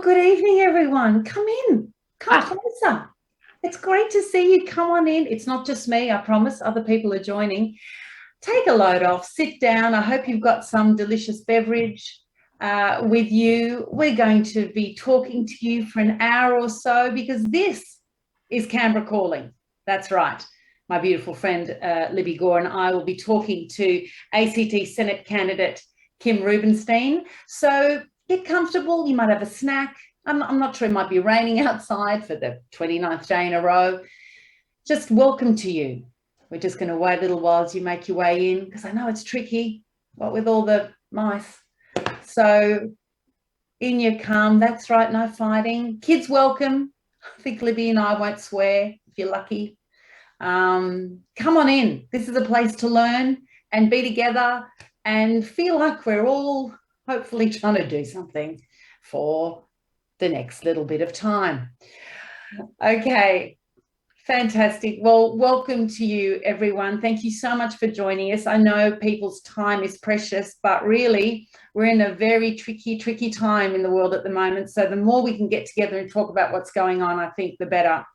Good evening, everyone. Come in, come closer. It's great to see you. Come on in. It's not just me, I promise. Other people are joining. Take a load off, sit down. I hope you've got some delicious beverage with you. We're going to be talking to you for an hour or so because this is Canberra Calling. That's right. My beautiful friend Libbi Gorr and I will be talking to ACT Senate candidate Kim Rubenstein. So get comfortable. You might have a snack. I'm not sure, it might be raining outside for the 29th day in a row. Just welcome to you. We're just going to wait a little while as you make your way in, because I know it's tricky, what with all the mice. So in you come. That's right, no fighting. Kids welcome. I think Libby and I won't swear if you're lucky. Come on in. This is a place to learn and be together and feel like we're all hopefully trying to do something for the next little bit of time. Okay, fantastic. Well, welcome to you, everyone. Thank you so much for joining us. I know people's time is precious, but really we're in a very tricky time in the world at the moment. So the more we can get together and talk about what's going on, I think the better.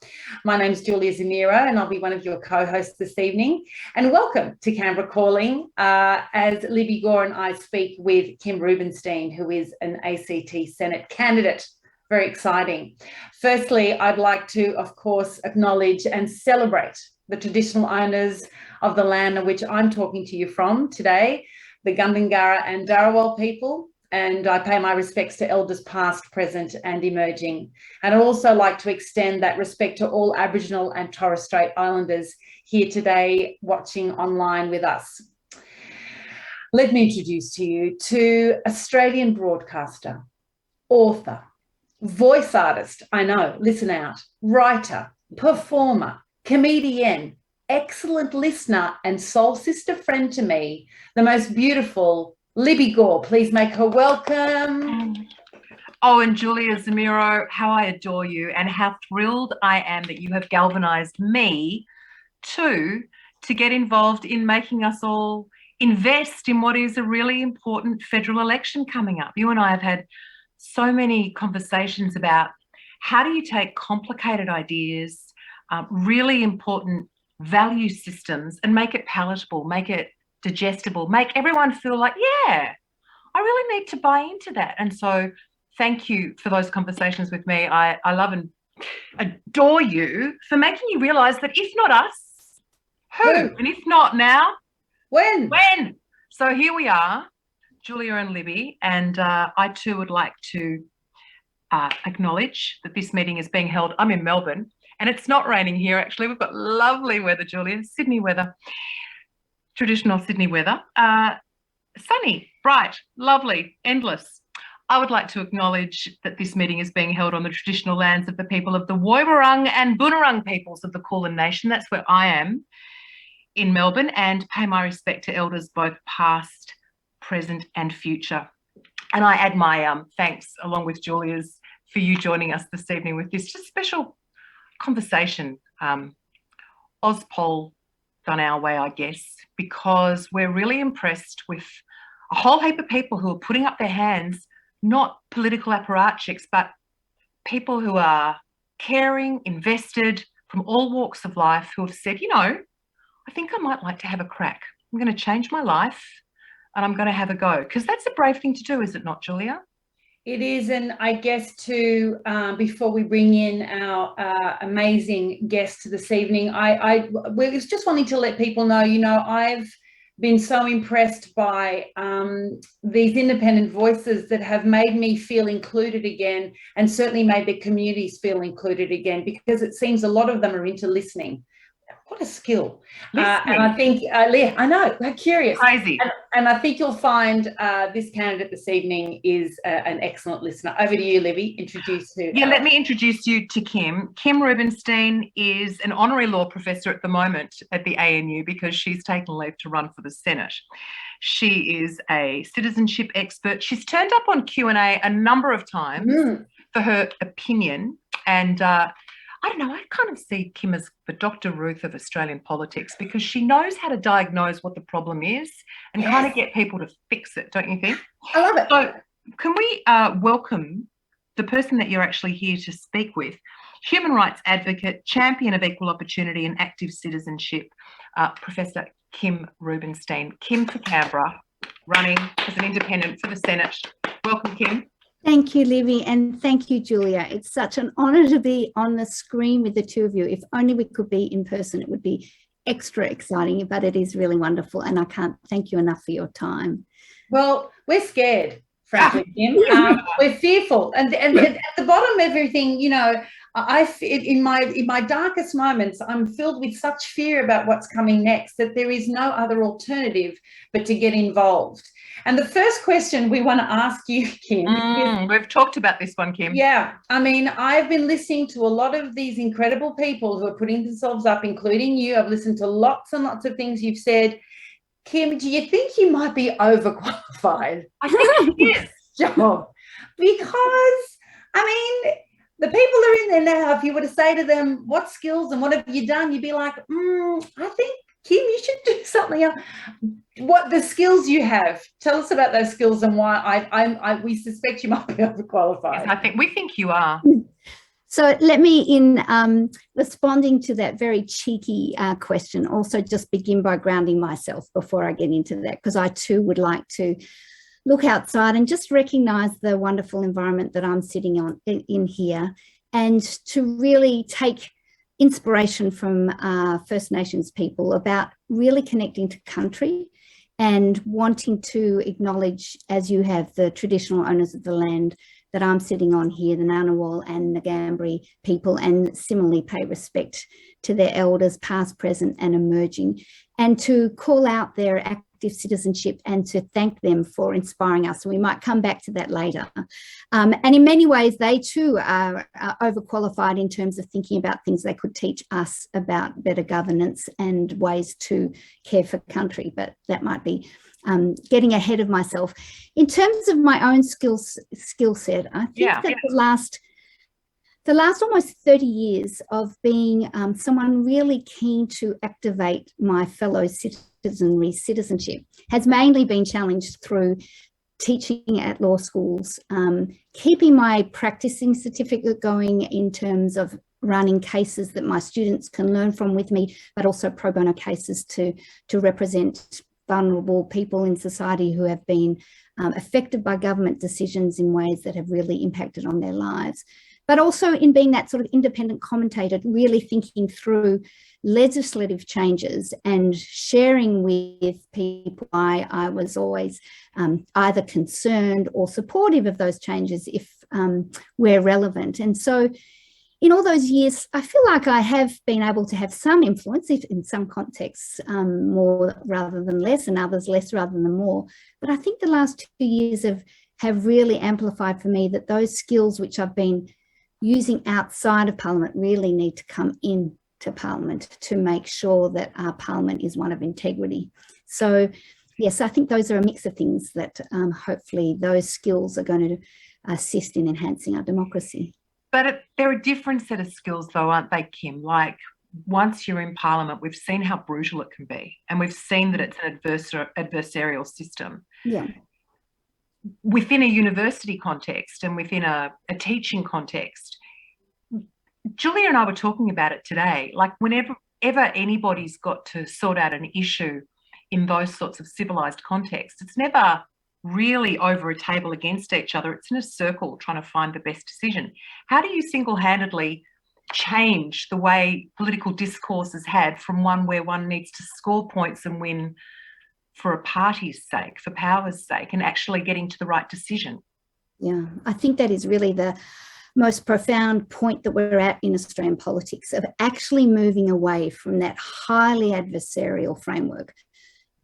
My name's Julia Zemiro, and I'll be one of your co-hosts this evening. And welcome to Canberra Calling, as Libbi Gorr and I speak with Kim Rubenstein, who is an ACT Senate candidate. Very exciting. Firstly, I'd like to, of course, acknowledge and celebrate the traditional owners of the land on which I'm talking to you from today, the Gundungurra and Dharawal people, and I pay my respects to elders past, present and emerging. And I'd also like to extend that respect to all Aboriginal and Torres Strait Islanders here today watching online with us. Let me introduce to you to Australian broadcaster, author, voice artist, I know, listen out, writer, performer, comedian, excellent listener and soul sister friend to me, the most beautiful Libbi Gorr. Please make her welcome. Oh, and Julia Zemiro, how I adore you and how thrilled I am that you have galvanised me to get involved in making us all invest in what is a really important federal election coming up. You and I have had so many conversations about how do you take complicated ideas, really important value systems, and make it palatable, make it digestible, make everyone feel like, yeah, I really need to buy into that. And so thank you for those conversations with me. I love and adore you for making you realise that if not us, who? And if not now, when? So here we are, Julia and Libbi, and I too would like to acknowledge that this meeting is being held. I'm in Melbourne and it's not raining here actually. We've got lovely weather, Julia, Sydney weather, traditional Sydney weather, sunny, bright, lovely, endless. I would like to acknowledge that this meeting is being held on the traditional lands of the people of the Woiwurrung and Boonwurrung peoples of the Kulin Nation. That's where I am in Melbourne, and pay my respect to elders both past, present and future. And I add my thanks along with Julia's for you joining us this evening with this just special conversation, Ozpol done our way, I guess, because we're really impressed with a whole heap of people who are putting up their hands, not political apparatchiks, but people who are caring, invested from all walks of life, who have said, you know, I think I might like to have a crack. I'm going to change my life and I'm going to have a go, because that's a brave thing to do, is it not, Julia? It is. And I guess too, before we bring in our amazing guest this evening, I was just wanting to let people know, you know, I've been so impressed by these independent voices that have made me feel included again, and certainly made their communities feel included again, because it seems a lot of them are into listening. What a skill. And I think, I know, we're curious. Crazy. And I think you'll find this candidate this evening is an excellent listener. Over to you, Libbi. Introduce who. Yeah, let me introduce you to Kim. Kim Rubenstein is an honorary law professor at the moment at the ANU because she's taken leave to run for the Senate. She is a citizenship expert. She's turned up on Q&A a number of times for her opinion, and I don't know, I kind of see Kim as the Dr. Ruth of Australian politics, because she knows how to diagnose what the problem is and kind of get people to fix it, don't you think? I love it. So can we welcome the person that you're actually here to speak with, human rights advocate, champion of equal opportunity and active citizenship, Professor Kim Rubenstein. Kim for Canberra, running as an independent for the Senate. Welcome, Kim. Thank you, Libby, and thank you, Julia. It's such an honour to be on the screen with the two of you. If only we could be in person, it would be extra exciting, but it is really wonderful, and I can't thank you enough for your time. Well, we're scared, frankly, Kim. We're fearful, and at the bottom of everything, you know, in my darkest moments, I'm filled with such fear about what's coming next that there is no other alternative but to get involved. And the first question we want to ask you, Kim, we've talked about this one, Kim. Yeah, I mean, I've been listening to a lot of these incredible people who are putting themselves up, including you. I've listened to lots and lots of things you've said. Kim, do you think you might be overqualified? I think yes. Job, because I mean, the people are in there now. If you were to say to them, what skills and what have you done, you'd be like, I think, Kim, you should do something else. What the skills you have? Tell us about those skills and why we suspect you might be overqualified. Yes, we think you are. So let me, in responding to that very cheeky question, also just begin by grounding myself before I get into that, because I too would like to look outside and just recognise the wonderful environment that I'm sitting in here, and to really take inspiration from First Nations people about really connecting to country and wanting to acknowledge, as you have, the traditional owners of the land that I'm sitting on here, the Ngunnawal and Ngambri people, and similarly pay respect to their elders, past, present and emerging, and to call out their active citizenship and to thank them for inspiring us. We might come back to that later. And in many ways, they too are overqualified in terms of thinking about things they could teach us about better governance and ways to care for country, but that might be getting ahead of myself. In terms of my own skill set, I think that the last almost 30 years of being someone really keen to activate my fellow citizenship has mainly been challenged through teaching at law schools, keeping my practicing certificate going in terms of running cases that my students can learn from with me, but also pro bono cases to represent vulnerable people in society who have been affected by government decisions in ways that have really impacted on their lives. But also in being that sort of independent commentator, really thinking through legislative changes and sharing with people why I was always either concerned or supportive of those changes if we're relevant. And so in all those years, I feel like I have been able to have some influence, if in some contexts more rather than less, and others less rather than more. But I think the last 2 years have really amplified for me that those skills which I've been using outside of Parliament really need to come into Parliament to make sure that our Parliament is one of integrity. So yes, I think those are a mix of things that hopefully those skills are going to assist in enhancing our democracy. But they're a different set of skills though, aren't they, Kim? Like once you're in Parliament, we've seen how brutal it can be, and we've seen that it's an adversarial system. Yeah. Within a university context and within a teaching context, Julia and I were talking about it today, like whenever anybody's got to sort out an issue in those sorts of civilised contexts, it's never really over a table against each other. It's in a circle trying to find the best decision. How do you single-handedly change the way political discourse is had from one where one needs to score points and win for a party's sake, for power's sake, and actually getting to the right decision? Yeah, I think that is really the most profound point that we're at in Australian politics, of actually moving away from that highly adversarial framework.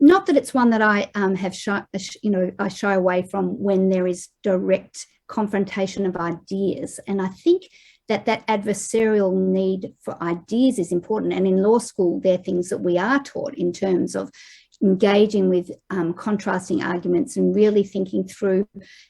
Not that it's one that I I shy away from when there is direct confrontation of ideas. And I think that adversarial need for ideas is important. And in law school, there are things that we are taught in terms of engaging with contrasting arguments and really thinking through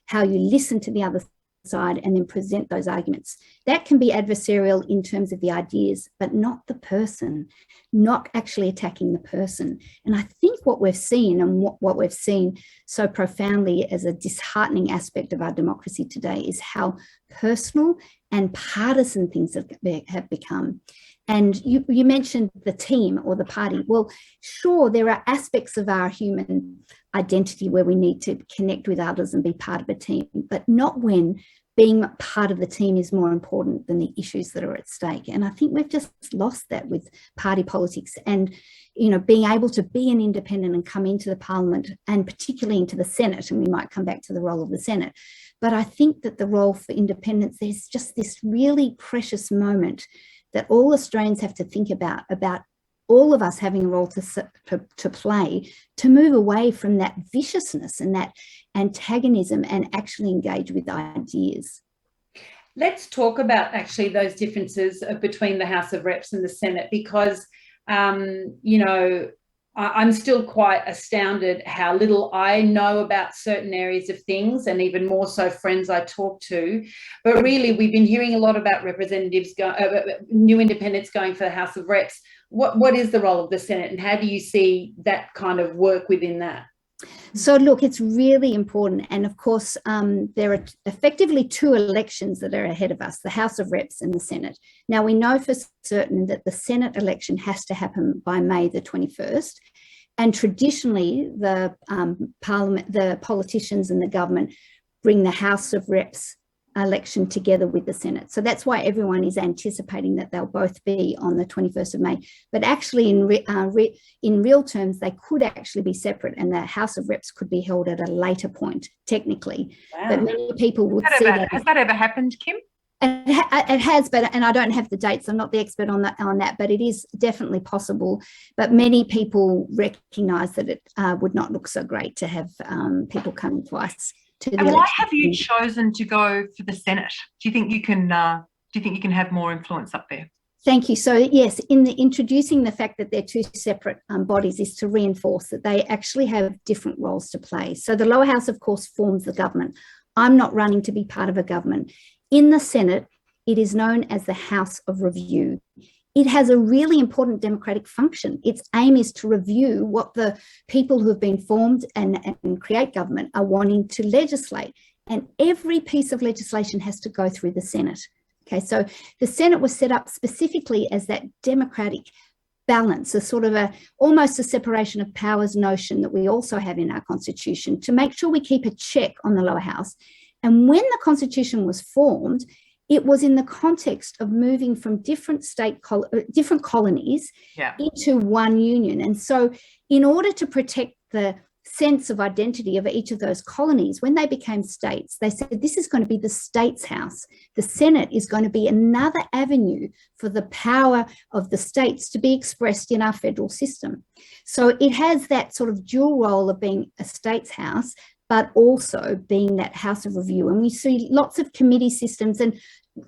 how you listen to the other side and then present those arguments. That can be adversarial in terms of the ideas, but not the person, not actually attacking the person. And I think what we've seen, and what we've seen so profoundly as a disheartening aspect of our democracy today, is how personal and partisan things that have become. And you mentioned the team or the party. Well, sure, there are aspects of our human identity where we need to connect with others and be part of a team, but not when being part of the team is more important than the issues that are at stake. And I think we've just lost that with party politics, and, you know, being able to be an independent and come into the parliament, and particularly into the Senate, and we might come back to the role of the Senate. But I think that the role for independence, there's just this really precious moment that all Australians have to think about all of us having a role to play, to move away from that viciousness and that antagonism and actually engage with ideas. Let's talk about actually those differences between the House of Reps and the Senate, because, you know, I'm still quite astounded how little I know about certain areas of things, and even more so friends I talk to. But really, we've been hearing a lot about representatives, new independents going for the House of Reps. What is the role of the Senate, and how do you see that kind of work within that? So look, it's really important. And of course, there are effectively two elections that are ahead of us, the House of Reps and the Senate. Now, we know for certain that the Senate election has to happen by May the 21st. And traditionally, the Parliament, the politicians and the government bring the House of Reps election together with the Senate. So that's why everyone is anticipating that they'll both be on the 21st of May. But actually, in real terms, they could actually be separate, and the House of Reps could be held at a later point, technically. Wow. But many people would see that. Has that ever happened, Kim? It has, and I don't have the dates. I'm not the expert on that, but it is definitely possible. But many people recognise that it would not look so great to have people coming twice. And why have you chosen to go for the Senate? Do you think you can? Do you think you can have more influence up there? Thank you. So yes, in introducing the fact that they're two separate bodies is to reinforce that they actually have different roles to play. So the lower house, of course, forms the government. I'm not running to be part of a government. In the Senate, it is known as the House of Review. It has a really important democratic function. Its aim is to review what the people who have been formed and create government are wanting to legislate. And every piece of legislation has to go through the Senate. Okay, so the Senate was set up specifically as that democratic balance, a sort of almost a separation of powers notion that we also have in our Constitution, to make sure we keep a check on the lower house. And when the Constitution was formed, it was in the context of moving from different colonies into one union. And so in order to protect the sense of identity of each of those colonies, when they became states, they said this is going to be the states' house. The Senate is going to be another avenue for the power of the states to be expressed in our federal system. So it has that sort of dual role of being a states' house, but also being that House of Review. And we see lots of committee systems, and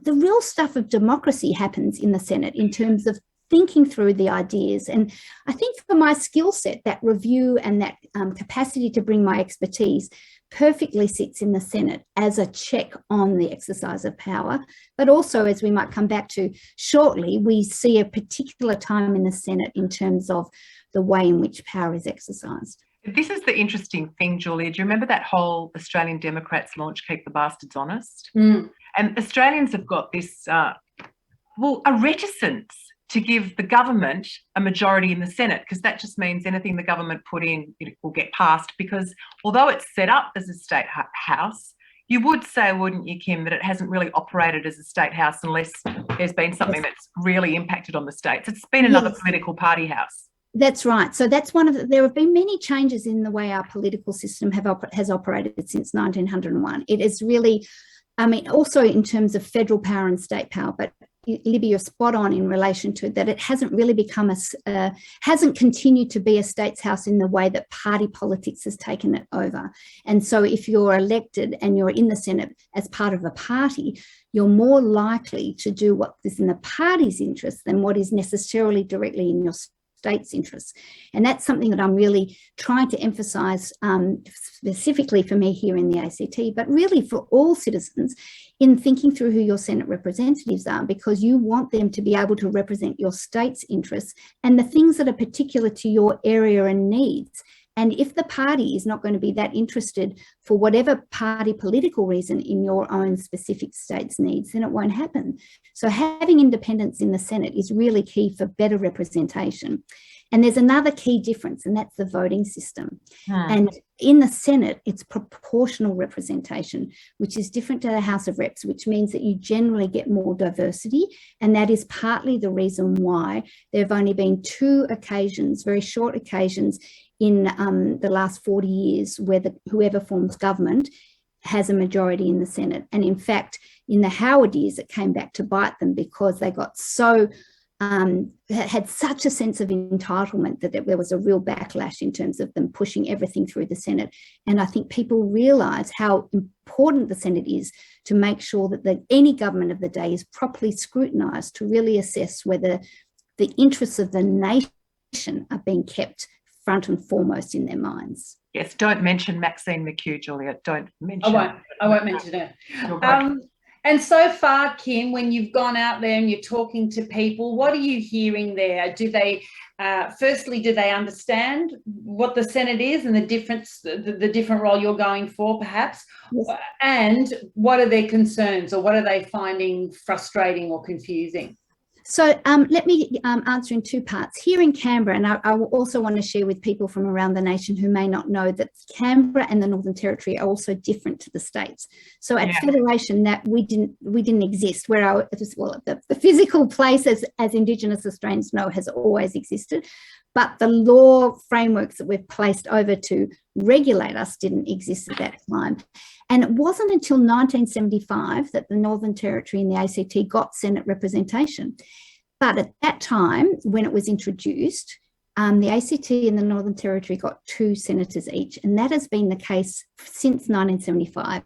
the real stuff of democracy happens in the Senate in terms of thinking through the ideas. And I think for my skill set, that review and that capacity to bring my expertise perfectly sits in the Senate as a check on the exercise of power. But also, as we might come back to shortly, we see a particular time in the Senate in terms of the way in which power is exercised. This is the interesting thing, Julia. Do you remember that whole Australian Democrats launch, Keep the Bastards Honest? Mm. And Australians have got this, a reticence to give the government a majority in the Senate, because that just means anything the government put in, it will get passed, because although it's set up as a state house, you would say, wouldn't you, Kim, that it hasn't really operated as a state house unless there's been something that's really impacted on the states. It's been another political party house. That's right. So that's there have been many changes in the way our political system has operated since 1901. It is really, I mean, also in terms of federal power and state power, but Libby, you're spot on in relation to that. It hasn't really become hasn't continued to be a states house in the way that party politics has taken it over. And so if you're elected and you're in the Senate as part of a party, you're more likely to do what is in the party's interest than what is necessarily directly in your state's interests. And that's something that I'm really trying to emphasise specifically for me here in the ACT, but really for all citizens in thinking through who your Senate representatives are, because you want them to be able to represent your state's interests and the things that are particular to your area and needs. And if the party is not going to be that interested for whatever party political reason in your own specific state's needs, then it won't happen. So having independents in the Senate is really key for better representation. And there's another key difference, and that's the voting system. And in the Senate, it's proportional representation, which is different to the House of Reps, which means that you generally get more diversity. And that is partly the reason why there have only been 2 occasions, very short occasions, in the last 40 years where whoever forms government has a majority in the Senate. And in fact, in the Howard years, it came back to bite them because they got so had such a sense of entitlement that there was a real backlash in terms of them pushing everything through the Senate. And I think people realise how important the Senate is to make sure that any government of the day is properly scrutinised to really assess whether the interests of the nation are being kept front and foremost in their minds. Yes, don't mention Maxine McHugh, Julia. Don't mention. I won't mention it. And so far, Kim, when you've gone out there and you're talking to people, what are you hearing there? Do they, firstly, do they understand what the Senate is and the difference, the different role you're going for, perhaps? Yes. And what are their concerns, or what are they finding frustrating or confusing? So let me answer in 2 parts. Here in Canberra, and I will also want to share with people from around the nation who may not know that Canberra and the Northern Territory are also different to the states. So at Federation, that we didn't exist. Where the physical place, as Indigenous Australians know, has always existed, but the law frameworks that we've placed over to regulate us didn't exist at that time. And it wasn't until 1975 that the Northern Territory and the ACT got Senate representation. But at that time, when it was introduced, the ACT and the Northern Territory got 2 senators each, and that has been the case since 1975.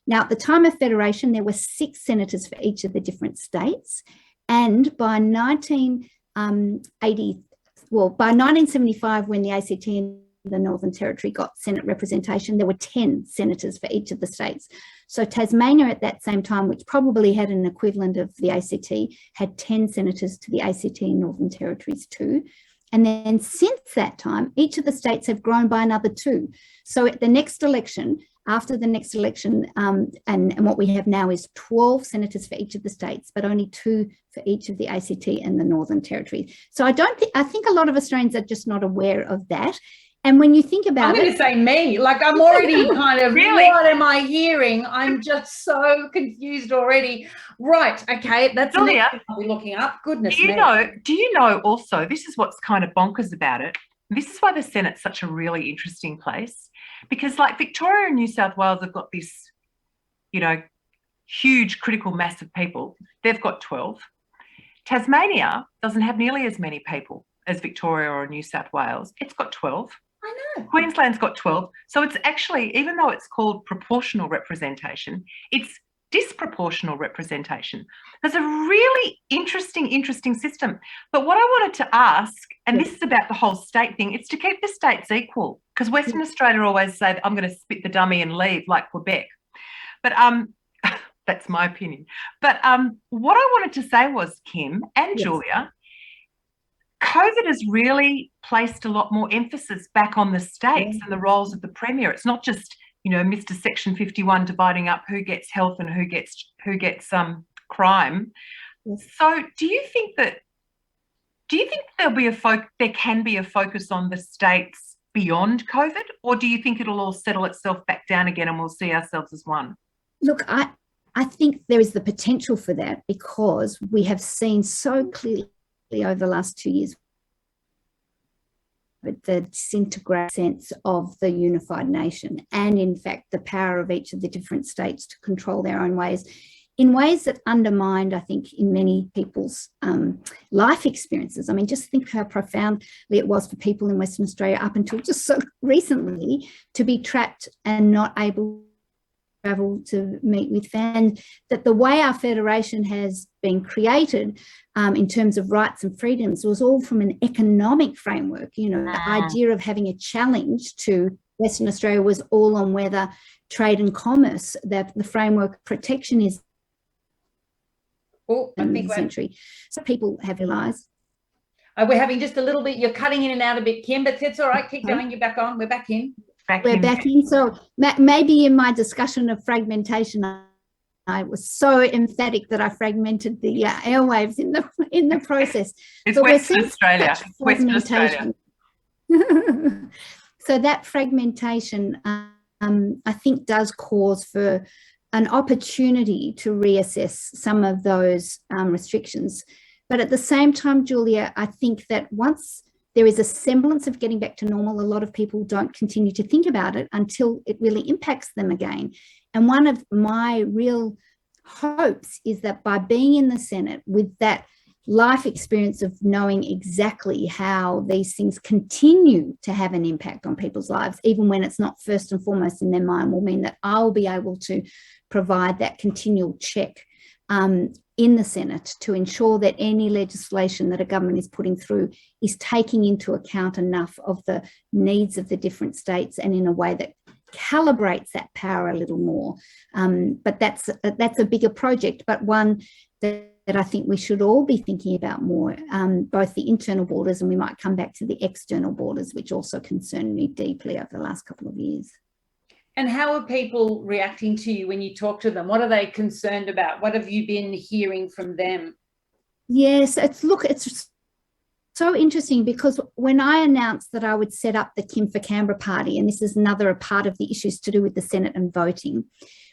Now, at the time of Federation, there were 6 senators for each of the different states, and by 1975, when the ACT and the Northern Territory got Senate representation, there were 10 senators for each of the states. So Tasmania at that same time, which probably had an equivalent of the ACT, had 10 senators to the ACT and Northern Territories too. And then since that time, each of the states have grown by another 2. So at the next election, after the next election, and what we have now is 12 senators for each of the states, but only 2 for each of the ACT and the Northern Territory. So I think a lot of Australians are just not aware of that. And when you think about I'm going to say me, like I'm already kind of, really? What am I hearing? I'm just so confused already. Right, okay, that's the next thing I'll be looking up. Goodness me. Do you know also, this is what's kind of bonkers about it. This is why the Senate's such a really interesting place, because like Victoria and New South Wales have got this, huge critical mass of people. They've got 12. Tasmania doesn't have nearly as many people as Victoria or New South Wales. It's got 12. I know. Queensland's got 12. So it's actually, even though it's called proportional representation, it's disproportional representation. There's a really interesting system. But what I wanted to ask, and this is about the whole state thing, it's to keep the states equal, because Western Australia always say, I'm going to spit the dummy and leave like Quebec. But that's my opinion. But what I wanted to say was, Kim and Julia, COVID has really placed a lot more emphasis back on the states and the roles of the Premier. It's not just, Mr. Section 51 dividing up who gets health and who gets crime. Yes. So do you think there can be a focus on the states beyond COVID, or do you think it'll all settle itself back down again and we'll see ourselves as one? Look, I think there is the potential for that, because we have seen so clearly over the last 2 years the disintegrated sense of the unified nation, and in fact the power of each of the different states to control their own ways in ways that undermined, I think, in many people's life experiences. I mean, just think how profoundly it was for people in Western Australia up until just so recently to be trapped and not able to travel to meet with fans, that the way our federation has been created in terms of rights and freedoms was all from an economic framework. The idea of having a challenge to Western Australia was all on whether trade and commerce, that the framework protectionism in the century. So people have realised. We're having just a little bit, you're cutting in and out a bit, Kim, but it's all right. Keep going. You're back on. We're back in. We're back in. So maybe in my discussion of fragmentation, I was so emphatic that I fragmented the airwaves in the process. It's Western Australia. Western Australia. So that fragmentation, I think, does cause for an opportunity to reassess some of those restrictions. But at the same time, Julia, I think that once there is a semblance of getting back to normal, a lot of people don't continue to think about it until it really impacts them again. And one of my real hopes is that by being in the Senate with that life experience of knowing exactly how these things continue to have an impact on people's lives, even when it's not first and foremost in their mind, will mean that I'll be able to provide that continual check in the Senate to ensure that any legislation that a government is putting through is taking into account enough of the needs of the different states and in a way that calibrates that power a little more. But that's a bigger project, but one that I think we should all be thinking about more, both the internal borders, and we might come back to the external borders, which also concern me deeply over the last couple of years. And how are people reacting to you when you talk to them? What are they concerned about? What have you been hearing from them? Yes, it's so interesting, because when I announced that I would set up the Kim for Canberra party, and this is another part of the issues to do with the Senate and voting,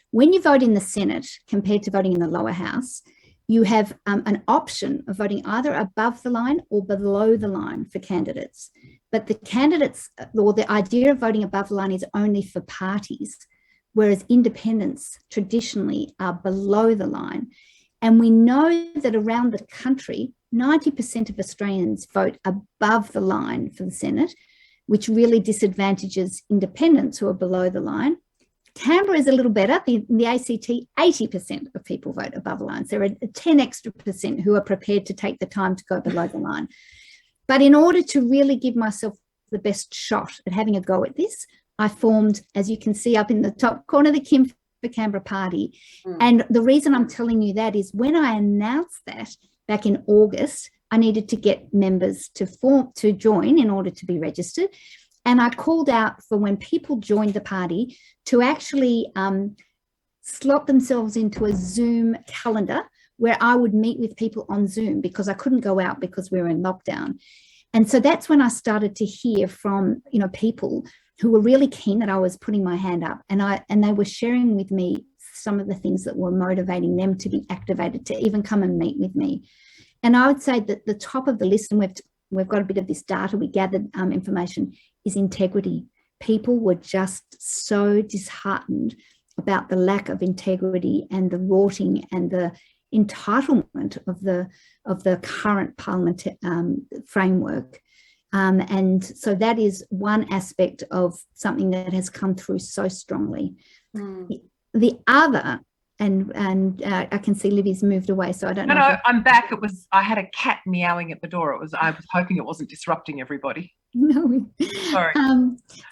when you vote in the Senate compared to voting in the lower house, you have an option of voting either above the line or below the line for candidates. But the candidates, or the idea of voting above the line, is only for parties, whereas independents traditionally are below the line. And we know that around the country, 90% of Australians vote above the line for the Senate, which really disadvantages independents who are below the line. Canberra is a little better. The ACT, 80% of people vote above the line. So there are 10 extra percent who are prepared to take the time to go below the line. But in order to really give myself the best shot at having a go at this, I formed, as you can see up in the top corner, the Kim for Canberra party. And the reason I'm telling you that is when I announced that back in August, I needed to get members to join in order to be registered. And I called out for when people joined the party to actually slot themselves into a Zoom calendar where I would meet with people on Zoom, because I couldn't go out because we were in lockdown. And so that's when I started to hear from, people who were really keen that I was putting my hand up, and they were sharing with me some of the things that were motivating them to be activated, to even come and meet with me. And I would say that the top of the list, and we've got a bit of this data, we gathered information, is integrity. People were just so disheartened about the lack of integrity and the rorting and the entitlement of the current parliament framework. And so that is one aspect of something that has come through so strongly. The other, and I can see Libby's moved away, so I don't know. No, I'm back. I had a cat meowing at the door. I was hoping it wasn't disrupting everybody. No. Sorry.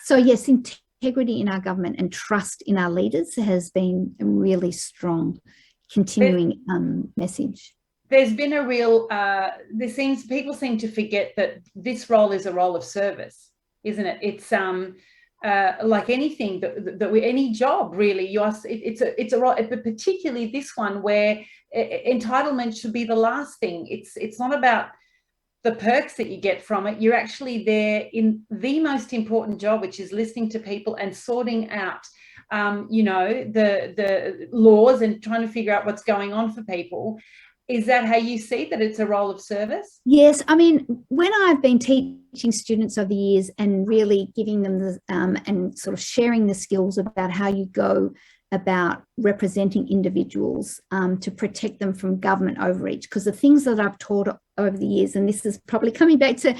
So yes, integrity in our government and trust in our leaders has been a really strong continuing message. There's been a real, people seem to forget that this role is a role of service, isn't it? It's like anything any job really, it's a role, but particularly this one where entitlement should be the last thing. It's not about the perks that you get from it. You're actually there in the most important job, which is listening to people and sorting out the laws and trying to figure out what's going on for people. Is that how you see that it's a role of service? Yes. I mean, when I've been teaching students over the years and really giving them and sort of sharing the skills about how you go about representing individuals to protect them from government overreach, because the things that I've taught over the years, and this is probably coming back to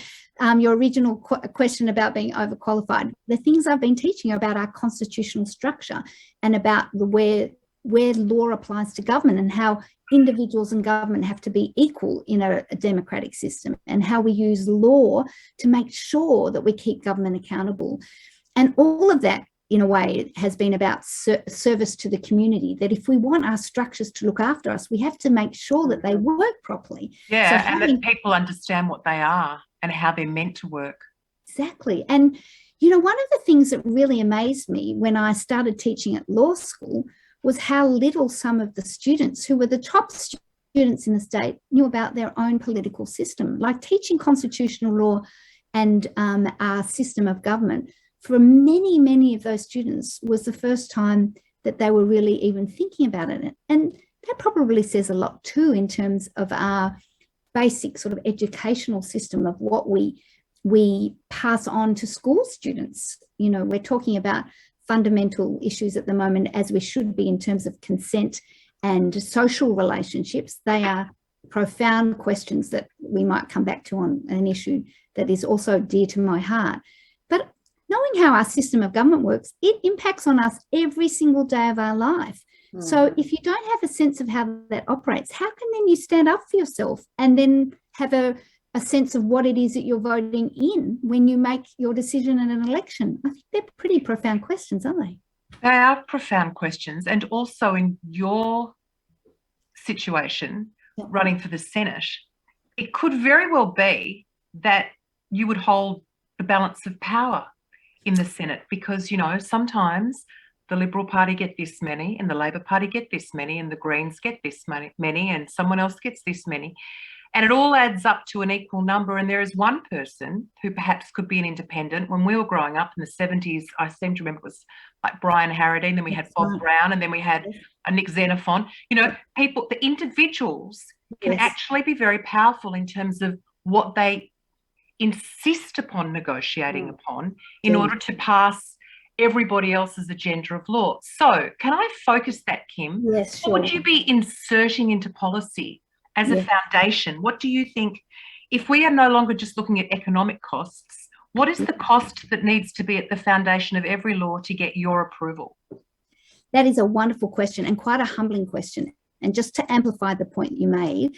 your original question about being overqualified, the things I've been teaching are about our constitutional structure and about where law applies to government and how individuals and government have to be equal in a democratic system, and how we use law to make sure that we keep government accountable. And all of that in a way, has been about service to the community, that if we want our structures to look after us, we have to make sure that they work properly. Yeah, so and that people understand what they are and how they're meant to work. Exactly. And, you know, one of the things that really amazed me when I started teaching at law school was how little some of the students who were the top students in the state knew about their own political system. Like teaching constitutional law and our system of government, for many, many of those students was the first time that they were really even thinking about it. And that probably says a lot too in terms of our basic sort of educational system of what we pass on to school students. You know, we're talking about fundamental issues at the moment, as we should be, in terms of consent and social relationships. They are profound questions that we might come back to on an issue that is also dear to my heart. But knowing how our system of government works, it impacts on us every single day of our life. So if you don't have a sense of how that operates, how can then you stand up for yourself and then have a sense of what it is that you're voting in when you make your decision in an election? I think they're pretty profound questions, aren't they? They are profound questions. And also in your situation, running for the Senate, it could very well be that you would hold the balance of power in the Senate, because, you know, sometimes the Liberal Party get this many and the Labor Party get this many and the Greens get this many and someone else gets this many. And it all adds up to an equal number. And there is one person who perhaps could be an independent. When we were growing up in the 70s, I seem to remember it was like Brian Harradine, then we had Bob Brown, and then we had a Nick Xenophon. You know, people, the individuals can actually be very powerful in terms of what they insist upon negotiating upon in order to pass everybody else's agenda of law. So can I focus that, Kim? Yes, sure. What would you be inserting into policy as a foundation? What do you think, if we are no longer just looking at economic costs, what is the cost that needs to be at the foundation of every law to get your approval? That is a wonderful question and quite a humbling question. And just to amplify the point you made,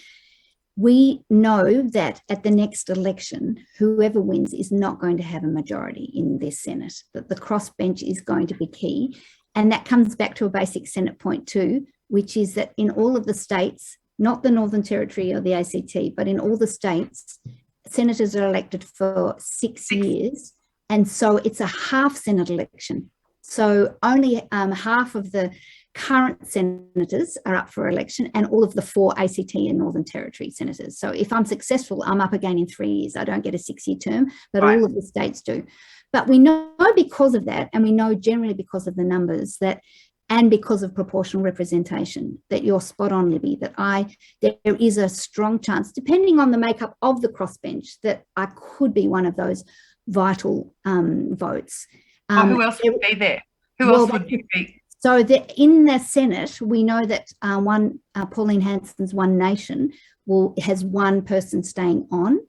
we know that at the next election, whoever wins is not going to have a majority in this Senate, that the crossbench is going to be key. And that comes back to a basic Senate point too, which is that in all of the states, not the Northern Territory or the ACT, but in all the states, senators are elected for 6 years. And so it's a half Senate election. So only half of the current senators are up for election and all of the 4 ACT and Northern Territory senators. So if I'm successful, I'm up again in 3 years. I don't get a 6-year term, but all of the states do. But we know because of that, and we know generally because of the numbers that, and because of proportional representation, that you're spot on, Libby, that there is a strong chance, depending on the makeup of the crossbench, that I could be one of those vital votes. Who else would be there? Who else would you be? So in the Senate, we know that Pauline Hanson's One Nation has one person staying on,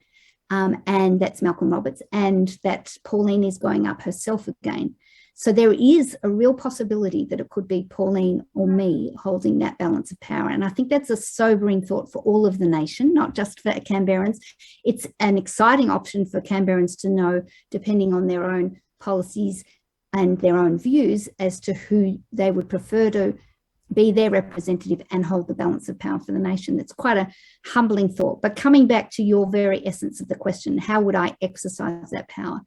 and that's Malcolm Roberts, and that Pauline is going up herself again. So there is a real possibility that it could be Pauline or me holding that balance of power. And I think that's a sobering thought for all of the nation, not just for Canberrans. It's an exciting option for Canberrans to know, depending on their own policies and their own views, as to who they would prefer to be their representative and hold the balance of power for the nation. That's quite a humbling thought. But coming back to your very essence of the question, how would I exercise that power?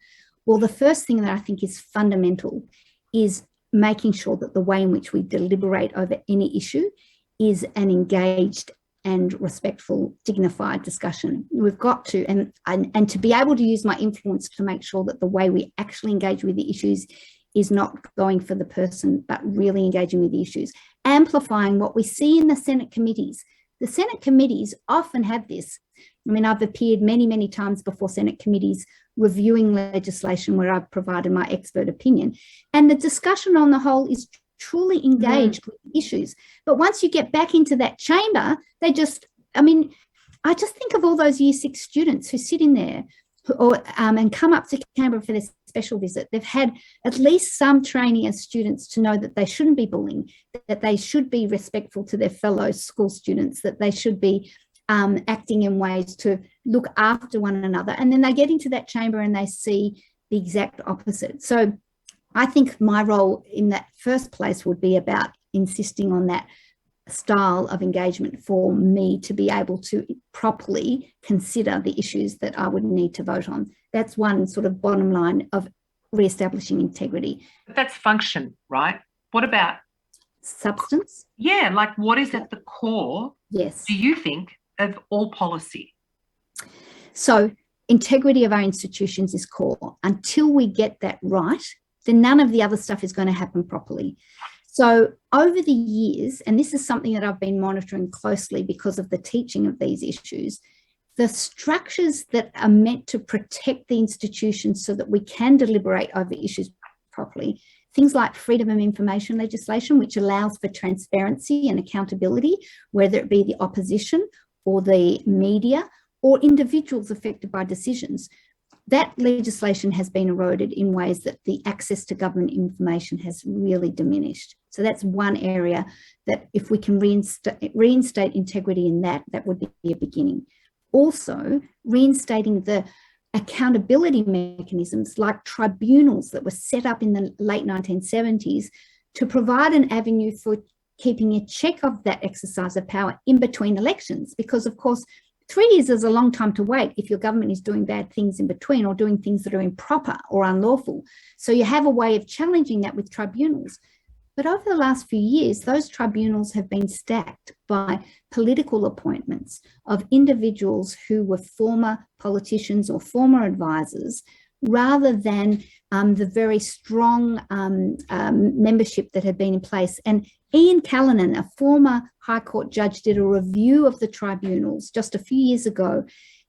Well, the first thing that I think is fundamental is making sure that the way in which we deliberate over any issue is an engaged and respectful, dignified discussion. We've got to, and to be able to use my influence to make sure that the way we actually engage with the issues is not going for the person, but really engaging with the issues, amplifying what we see in the Senate committees. The Senate committees often have this. I mean, I've appeared many, many times before Senate committees reviewing legislation where I've provided my expert opinion. And the discussion on the whole is truly engaged with issues. But once you get back into that chamber, I just think of all those Year 6 students who sit in there and come up to Canberra for this special visit. They've had at least some training as students to know that they shouldn't be bullying, that they should be respectful to their fellow school students, that they should be acting in ways to look after one another. And then they get into that chamber and they see the exact opposite. So I think my role in that first place would be about insisting on that style of engagement for me to be able to properly consider the issues that I would need to vote on. That's one sort of bottom line of re-establishing integrity. But that's function, right? What about substance? Yeah, like what is at the core, yes, do you think, of all policy? So integrity of our institutions is core. Until we get that right, then none of the other stuff is going to happen properly. So over the years, and this is something that I've been monitoring closely because of the teaching of these issues, the structures that are meant to protect the institutions so that we can deliberate over issues properly, things like freedom of information legislation, which allows for transparency and accountability, whether it be the opposition or the media or individuals affected by decisions. That legislation has been eroded in ways that the access to government information has really diminished. So that's one area that if we can reinstate integrity in that, that would be a beginning. Also, reinstating the accountability mechanisms like tribunals that were set up in the late 1970s to provide an avenue for keeping a check of that exercise of power in between elections. Because, of course, 3 years is a long time to wait if your government is doing bad things in between or doing things that are improper or unlawful. So you have a way of challenging that with tribunals. But over the last few years, those tribunals have been stacked by political appointments of individuals who were former politicians or former advisors, rather than the very strong membership that had been in place. And Ian Callanan, a former High Court judge, did a review of the tribunals just a few years ago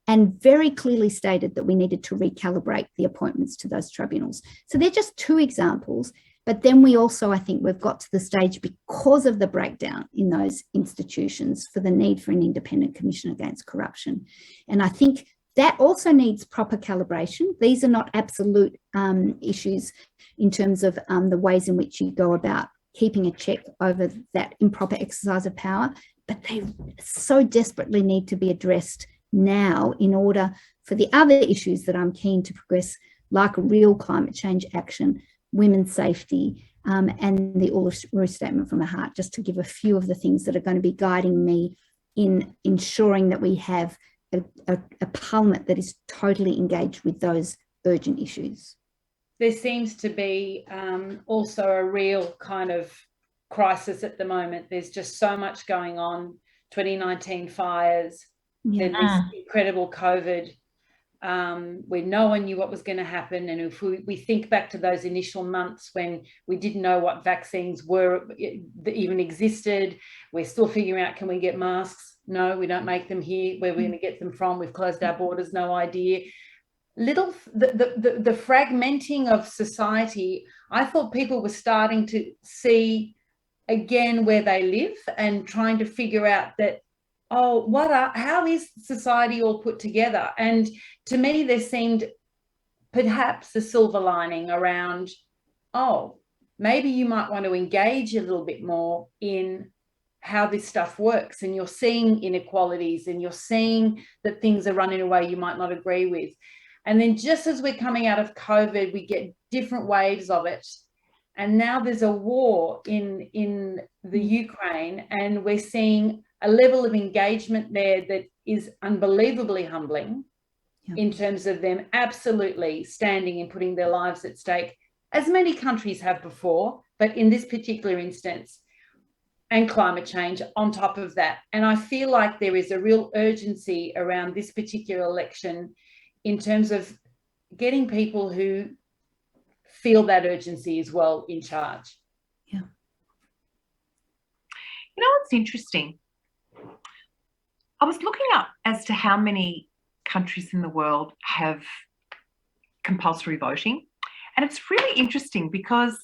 and very clearly stated that we needed to recalibrate the appointments to those tribunals. So they're just 2 examples. But then we also, I think we've got to the stage because of the breakdown in those institutions for the need for an independent commission against corruption. And I think that also needs proper calibration. These are not absolute issues in terms of the ways in which you go about keeping a check over that improper exercise of power, but they so desperately need to be addressed now in order for the other issues that I'm keen to progress, like real climate change action, women's safety, and the Uluru Statement from the Heart, just to give a few of the things that are going to be guiding me in ensuring that we have a parliament that is totally engaged with those urgent issues. There seems to be also a real kind of crisis at the moment. There's just so much going on. 2019 fires, then this incredible COVID, where no one knew what was going to happen. And if we think back to those initial months when we didn't know what vaccines were that even existed, we're still figuring out, can we get masks? No, we don't make them here. Where we're going to get them from? We've closed our borders, no idea. The fragmenting of society, I thought people were starting to see again where they live and trying to figure out that, oh, how is society all put together? And to me, there seemed perhaps a silver lining around, oh, maybe you might want to engage a little bit more in how this stuff works, and you're seeing inequalities and you're seeing that things are running a way you might not agree with. And then just as we're coming out of COVID, we get different waves of it. And now there's a war in the Ukraine, and we're seeing a level of engagement there that is unbelievably humbling in terms of them absolutely standing and putting their lives at stake, as many countries have before, but in this particular instance, and climate change on top of that. And I feel like there is a real urgency around this particular election in terms of getting people who feel that urgency as well in charge. Yeah. You know what's interesting? I was looking up as to how many countries in the world have compulsory voting. And it's really interesting because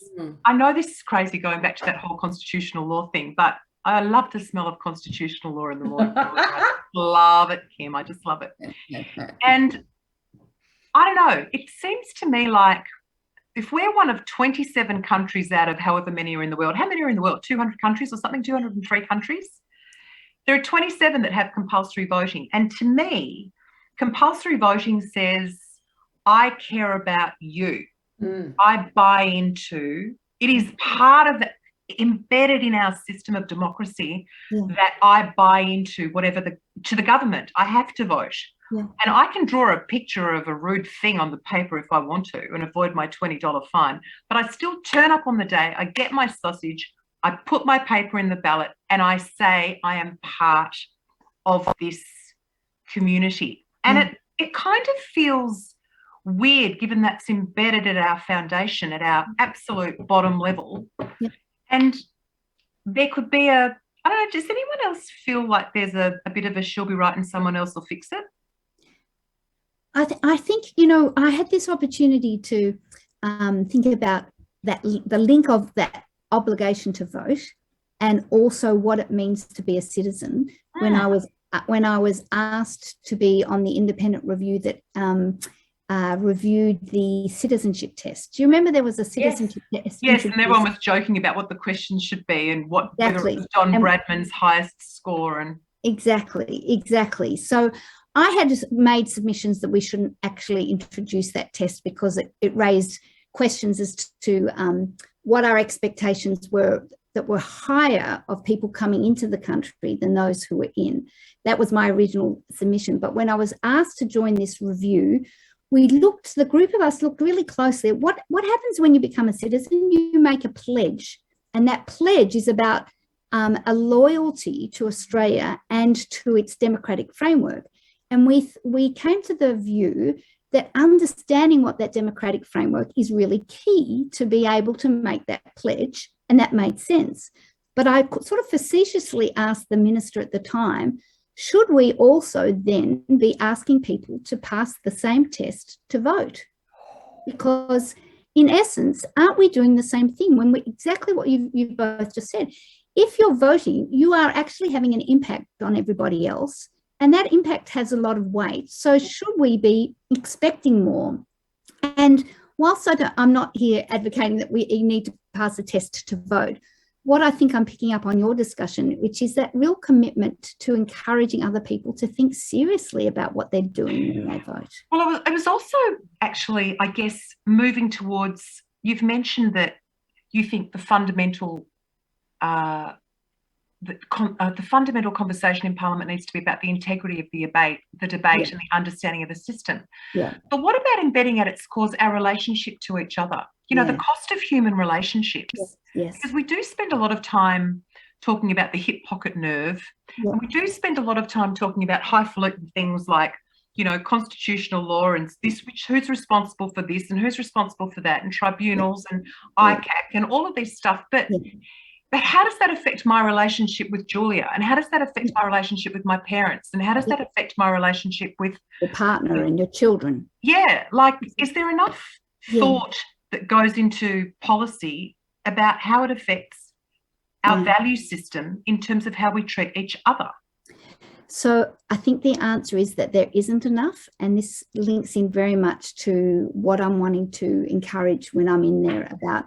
I know this is crazy going back to that whole constitutional law thing, but I love the smell of constitutional law in the morning. I love it, Kim. I just love it. And I don't know, it seems to me like if we're one of 27 countries out of however many are in the world, how many are in the world? 200 countries or something, 203 countries? There are 27 that have compulsory voting. And to me, compulsory voting says, I care about you. I buy into. It is part of the embedded in our system of democracy that I buy into to the government. I have to vote. Yeah. And I can draw a picture of a rude thing on the paper if I want to and avoid my $20 fine. But I still turn up on the day, I get my sausage, I put my paper in the ballot, and I say I am part of this community. And it kind of feels weird, given that's embedded at our foundation, at our absolute bottom level. Yeah. And there could be I don't know, does anyone else feel like there's a bit of a she'll be right and someone else will fix it? I think, I had this opportunity to think about the link of that obligation to vote and also what it means to be a citizen when I was asked to be on the independent review that reviewed the citizenship test. Do you remember there was a citizenship test? Yes, and everyone was joking about what the questions should be and whether it was John Bradman's highest score. And Exactly. So I had made submissions that we shouldn't actually introduce that test because it raised questions as to what our expectations were that were higher of people coming into the country than those who were in. That was my original submission. But when I was asked to join this review, the group of us looked really closely at what happens when you become a citizen. You make a pledge, and that pledge is about a loyalty to Australia and to its democratic framework. And we came to the view that understanding what that democratic framework is really key to be able to make that pledge, and that made sense. But I sort of facetiously asked the minister at the time, should we also then be asking people to pass the same test to vote? Because in essence, aren't we doing the same thing when exactly what you've both just said? If you're voting, you are actually having an impact on everybody else, and that impact has a lot of weight. So should we be expecting more? And whilst I'm not here advocating that we need to pass a test to vote, what I think I'm picking up on your discussion, which is that real commitment to encouraging other people to think seriously about what they're doing when they vote. Well, it was also actually, I guess, moving towards, you've mentioned that you think the fundamental conversation in Parliament needs to be about the integrity of the debate and the understanding of the system. Yeah. But what about embedding at its cause our relationship to each other? The cost of human relationships. Yes. Because we do spend a lot of time talking about the hip pocket nerve. Yeah. And we do spend a lot of time talking about highfalutin things like, constitutional law and who's responsible for this and who's responsible for that, and tribunals and ICAC and all of this stuff. But how does that affect my relationship with Julia? And how does that affect my relationship with my parents? And how does that affect my relationship with your partner and your children? Yeah, is there enough thought that goes into policy about how it affects our value system in terms of how we treat each other? So I think the answer is that there isn't enough, and this links in very much to what I'm wanting to encourage when I'm in there about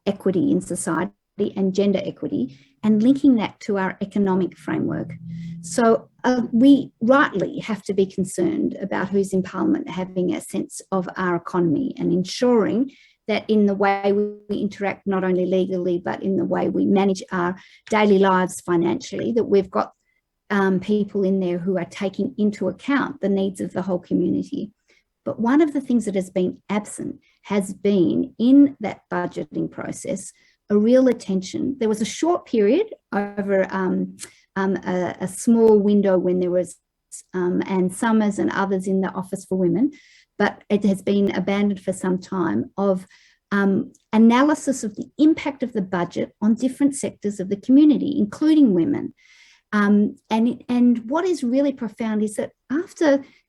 equity in society and gender equity, and linking that to our economic framework. So we rightly have to be concerned about who's in Parliament having a sense of our economy and ensuring that in the way we interact, not only legally, but in the way we manage our daily lives financially, that we've got people in there who are taking into account the needs of the whole community. But one of the things that has been absent has been in that budgeting process a real attention. There was a short period over a small window when there was Anne Summers and others in the Office for Women, but it has been abandoned for some time, of analysis of the impact of the budget on different sectors of the community, including women. And what is really profound is that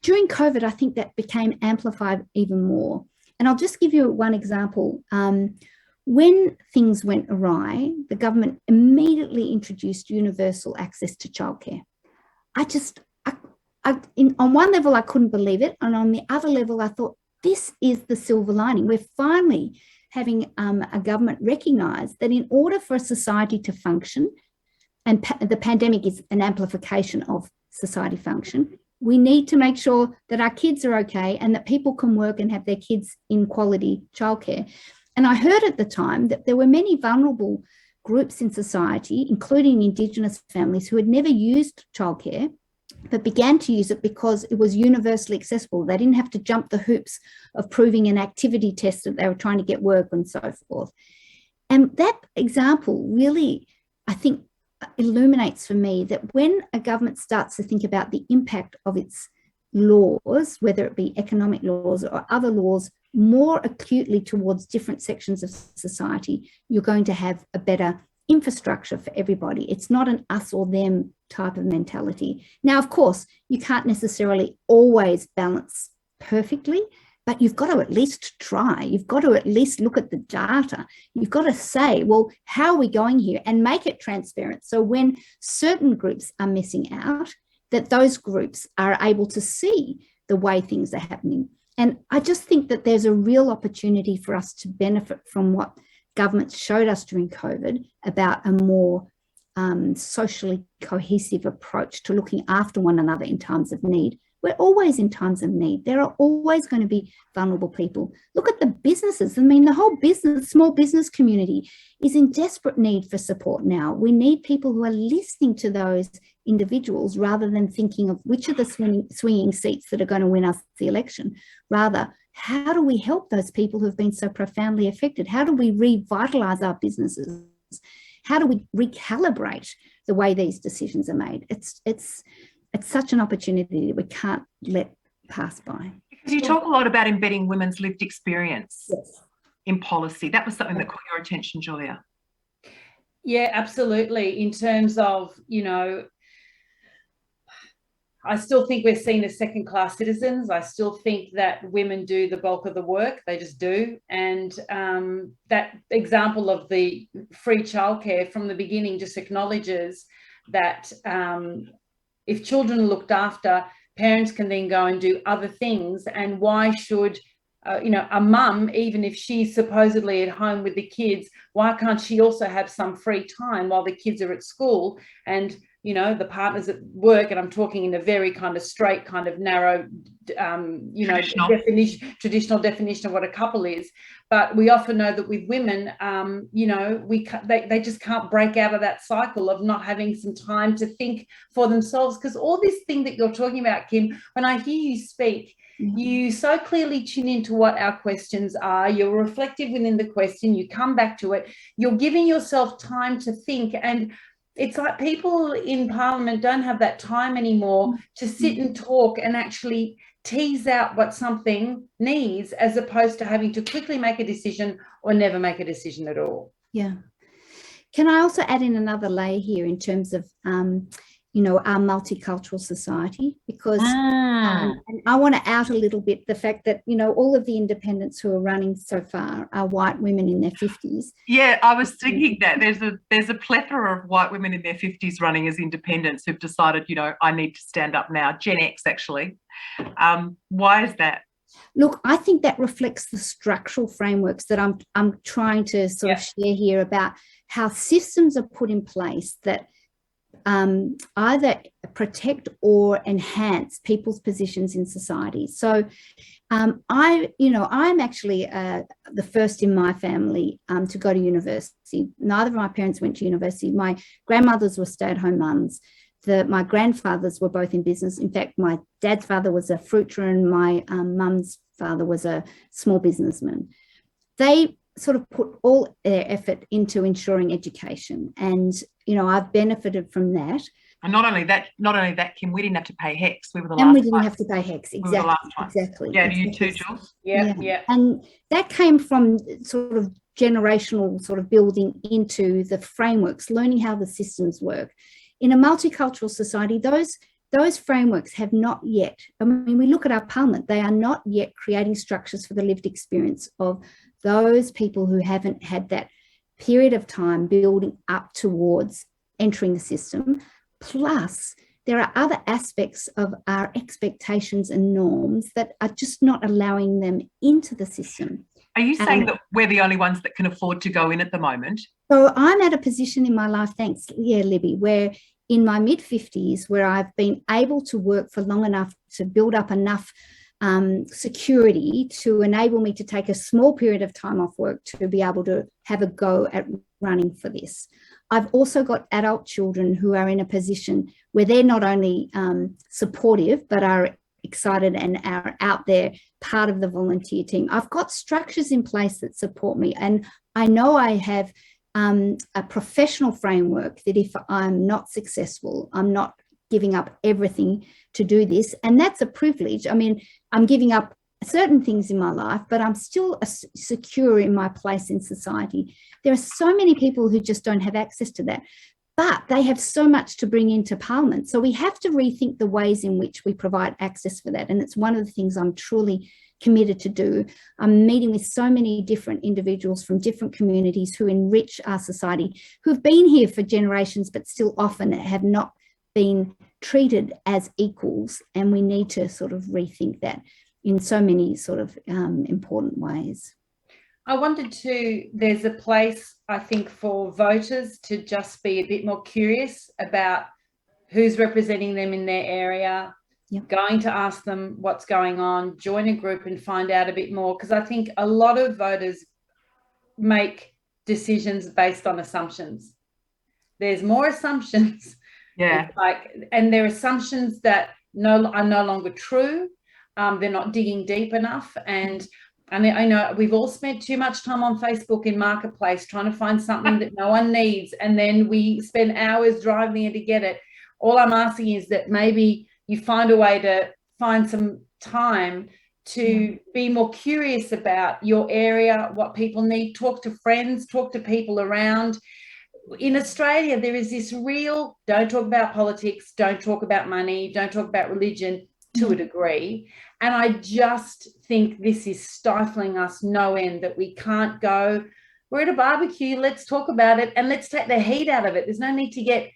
during COVID, I think that became amplified even more. And I'll just give you one example. When things went awry, the government immediately introduced universal access to childcare. On one level, I couldn't believe it. And on the other level, I thought, this is the silver lining. We're finally having a government recognise that in order for a society to function, and the pandemic is an amplification of society function, We need to make sure that our kids are okay and that people can work and have their kids in quality childcare. And I heard at the time that there were many vulnerable groups in society, including Indigenous families, who had never used childcare, but began to use it because it was universally accessible. They didn't have to jump the hoops of proving an activity test that they were trying to get work and so forth. And that example really, I think, illuminates for me that when a government starts to think about the impact of its laws, whether it be economic laws or other laws, more acutely towards different sections of society, you're going to have a better infrastructure for everybody. It's not an us or them type of mentality. Now, of course, you can't necessarily always balance perfectly, but you've got to at least try. You've got to at least look at the data. You've got to say, well, how are we going here? And make it transparent. So when certain groups are missing out, that those groups are able to see the way things are happening. And I just think that there's a real opportunity for us to benefit from what governments showed us during COVID about a more socially cohesive approach to looking after one another in times of need. We're always in times of need. There are always going to be vulnerable people. Look at the businesses. I mean, the whole small business community is in desperate need for support now. We need people who are listening to those individuals rather than thinking of which are the swinging seats that are going to win us the election. Rather, how do we help those people who have been so profoundly affected? How do we revitalise our businesses? How do we recalibrate the way these decisions are made? It's such an opportunity that we can't let pass by. Because you talk a lot about embedding women's lived experience Yes. in policy. That was something that caught your attention, Julia. Yeah, absolutely. In terms of, I still think we're seen as second-class citizens. I still think that women do the bulk of the work. They just do. And that example of the free childcare from the beginning just acknowledges that if children are looked after, parents can then go and do other things. And why should, a mum, even if she's supposedly at home with the kids, why can't she also have some free time while the kids are at school? And the partners at work, and I'm talking in a very kind of straight, kind of narrow, traditional definition of what a couple is. But we often know that with women, they just can't break out of that cycle of not having some time to think for themselves. Because all this thing that you're talking about, Kim, when I hear you speak, you so clearly tune into what our questions are. You're reflective within the question. You come back to it. You're giving yourself time to think. And it's like people in Parliament don't have that time anymore to sit and talk and actually tease out what something needs, as opposed to having to quickly make a decision or never make a decision at all. Yeah. Can I also add in another layer here in terms of, our multicultural society? Because and I want to out a little bit the fact that, all of the independents who are running so far are white women in their 50s. Yeah, I was thinking that there's a plethora of white women in their 50s running as independents who've decided, I need to stand up now. Gen X, actually. Why is that? Look, I think that reflects the structural frameworks that I'm trying to sort of share here about how systems are put in place that either protect or enhance people's positions in society. So I'm actually the first in my family to go to university. Neither of my parents went to university. My grandmothers were stay-at-home mums. My grandfathers were both in business. In fact, my dad's father was a fruiterer and my mum's father was a small businessman. They sort of put all their effort into ensuring education. And, I've benefited from that. And not only that, Kim, we didn't have to pay HECS. We were the last. And we didn't have to pay HECS. Exactly. Yeah, you too, Jules? Yeah. And that came from sort of generational sort of building into the frameworks, learning how the systems work. In a multicultural society, those frameworks have not yet, we look at our parliament, they are not yet creating structures for the lived experience of those people who haven't had that period of time building up towards entering the system. Plus, there are other aspects of our expectations and norms that are just not allowing them into the system. Are you saying that we're the only ones that can afford to go in at the moment? So I'm at a position in my life, thanks, Libby, where in my mid-50s, where I've been able to work for long enough to build up enough security to enable me to take a small period of time off work to be able to have a go at running for this. I've also got adult children who are in a position where they're not only supportive, but are excited and are out there, part of the volunteer team. I've got structures in place that support me. And I know I have a professional framework that if I'm not successful, I'm not giving up everything to do this. And that's a privilege. I mean, I'm giving up certain things in my life, but I'm still secure in my place in society. There are so many people who just don't have access to that, but they have so much to bring into Parliament. So we have to rethink the ways in which we provide access for that. And it's one of the things I'm truly committed to do. I'm meeting with so many different individuals from different communities who enrich our society, who've been here for generations, but still often have not been treated as equals. And we need to sort of rethink that in so many sort of important ways. I wanted to, there's a place, I think, for voters to just be a bit more curious about who's representing them in their area, going to ask them what's going on, join a group and find out a bit more, because I think a lot of voters make decisions based on assumptions. There's more assumptions. Yeah. And there are assumptions that are no longer true. They're not digging deep enough. And I know we've all spent too much time on Facebook in Marketplace trying to find something that no one needs, and then we spend hours driving there to get it. All I'm asking is that maybe you find a way to find some time to be more curious about your area, what people need, talk to friends, talk to people around. In Australia, there is this real, don't talk about politics, don't talk about money, don't talk about religion to a degree. And I just think this is stifling us no end, that we can't go, we're at a barbecue, let's talk about it and let's take the heat out of it. There's no need to get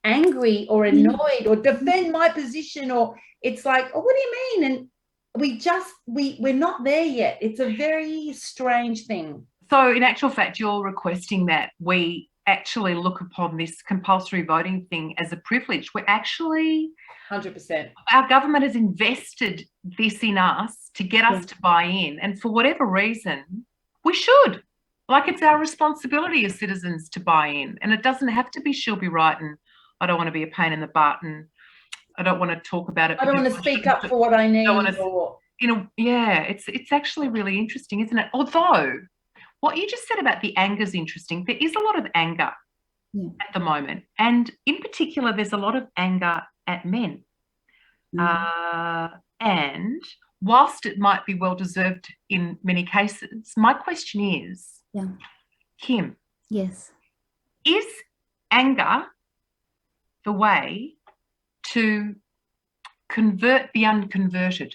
angry or annoyed or defend my position, or it's like, oh, what do you mean? And we're not there yet. It's a very strange thing. So in actual fact, you're requesting that we actually look upon this compulsory voting thing as a privilege. We're actually 100%. Our government has invested this in us to get us to buy in, and for whatever reason, we should. Like, it's our responsibility as citizens to buy in, and it doesn't have to be she'll be right and I don't want to be a pain in the butt and I don't want to talk about it. I don't want to speak up for what I need. It's actually really interesting, isn't it? Although what you just said about the anger is interesting. There is a lot of anger at the moment, and in particular, there's a lot of anger at men. And whilst it might be well-deserved in many cases, my question is, Kim, yes, is anger the way to convert the unconverted?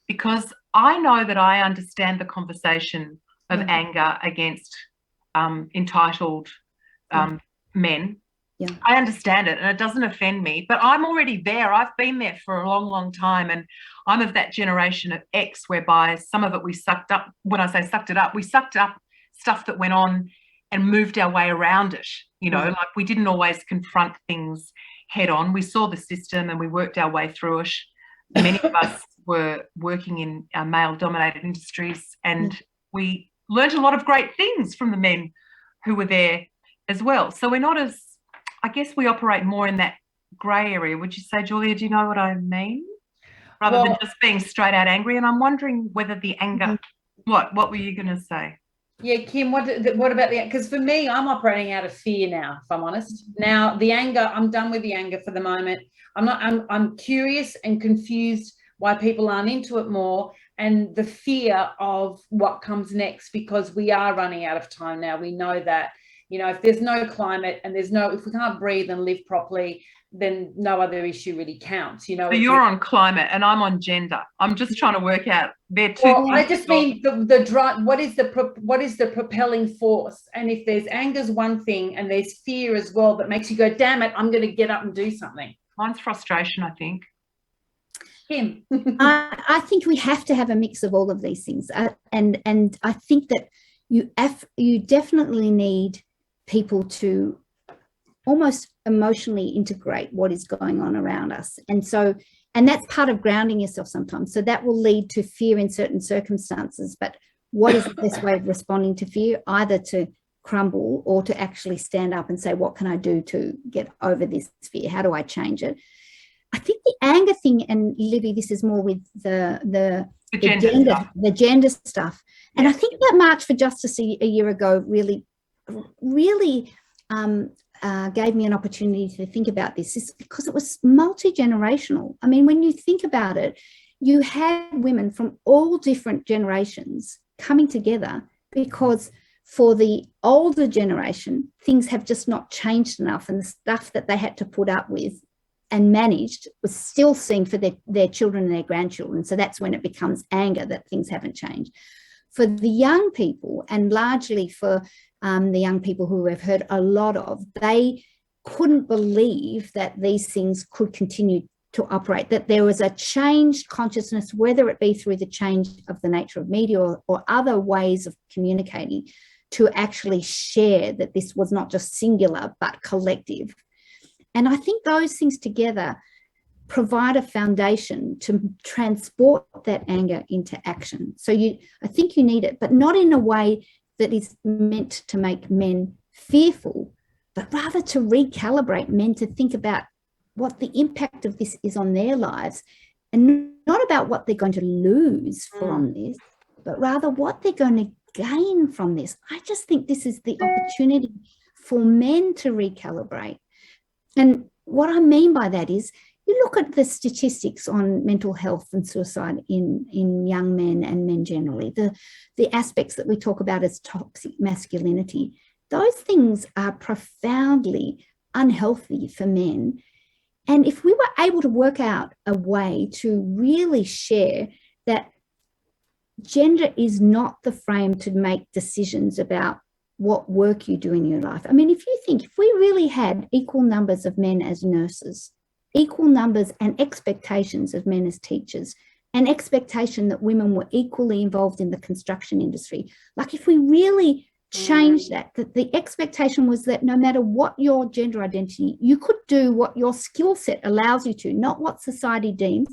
Because I know that I understand the conversation of anger against entitled men. I understand it and it doesn't offend me, but I'm already there. I've been there for a long, long time, and I'm of that generation of X whereby some of it we sucked up. When I say sucked it up, we sucked up stuff that went on and moved our way around it. You know, like we didn't always confront things head on. We saw the system and we worked our way through it. Many of us were working in male-dominated industries, and we learned a lot of great things from the men who were there as well. So we're not as, I guess we operate more in that grey area. Would you say, Julia, do you know what I mean? Rather than just being straight out angry. And I'm wondering whether the anger, what were you going to say? Yeah, Kim, what about the, because for me, I'm operating out of fear now, if I'm honest. Now, the anger, I'm done with the anger for the moment. I'm curious and confused why people aren't into it more, and the fear of what comes next, because we are running out of time now. We know that, you know, if there's no climate and if we can't breathe and live properly, then no other issue really counts, you know. So you're on climate and I'm on gender. I'm just trying to work out there too. Well, I just mean the drive. What is the propelling force? And if there's anger's one thing, and there's fear as well that makes you go, damn it, I'm going to get up and do something. Mine's frustration, I think. Kim. I think we have to have a mix of all of these things, and I think that you definitely need people to almost emotionally integrate what is going on around us. And that's part of grounding yourself sometimes. So that will lead to fear in certain circumstances. But what is the best way of responding to fear? Either to crumble or to actually stand up and say, what can I do to get over this fear? How do I change it? I think the anger thing, and Libby, this is more with the gender stuff. And I think that March for Justice a year ago really gave me an opportunity to think about this, is because it was multi-generational. I mean, when you think about it, you had women from all different generations coming together because for the older generation, things have just not changed enough, and the stuff that they had to put up with and managed was still seen for their children and their grandchildren. So that's when it becomes anger that things haven't changed. For the young people, and largely for the young people who we've heard a lot of, they couldn't believe that these things could continue to operate, that there was a changed consciousness, whether it be through the change of the nature of media or other ways of communicating, to actually share that this was not just singular but collective. And I think those things together provide a foundation to transport that anger into action. So I think you need it, but not in a way that is meant to make men fearful, but rather to recalibrate men to think about what the impact of this is on their lives, and not about what they're going to lose from this, but rather what they're going to gain from this. I just think this is the opportunity for men to recalibrate. And what I mean by that is, you look at the statistics on mental health and suicide in young men and men generally, the aspects that we talk about as toxic masculinity, those things are profoundly unhealthy for men. And if we were able to work out a way to really share that gender is not the frame to make decisions about what work you do in your life. I mean, if you think, if we really had equal numbers of men as nurses, equal numbers and expectations of men as teachers, an expectation that women were equally involved in the construction industry, like if we really changed that the expectation was that no matter what your gender identity, you could do what your skill set allows you to, not what society deems.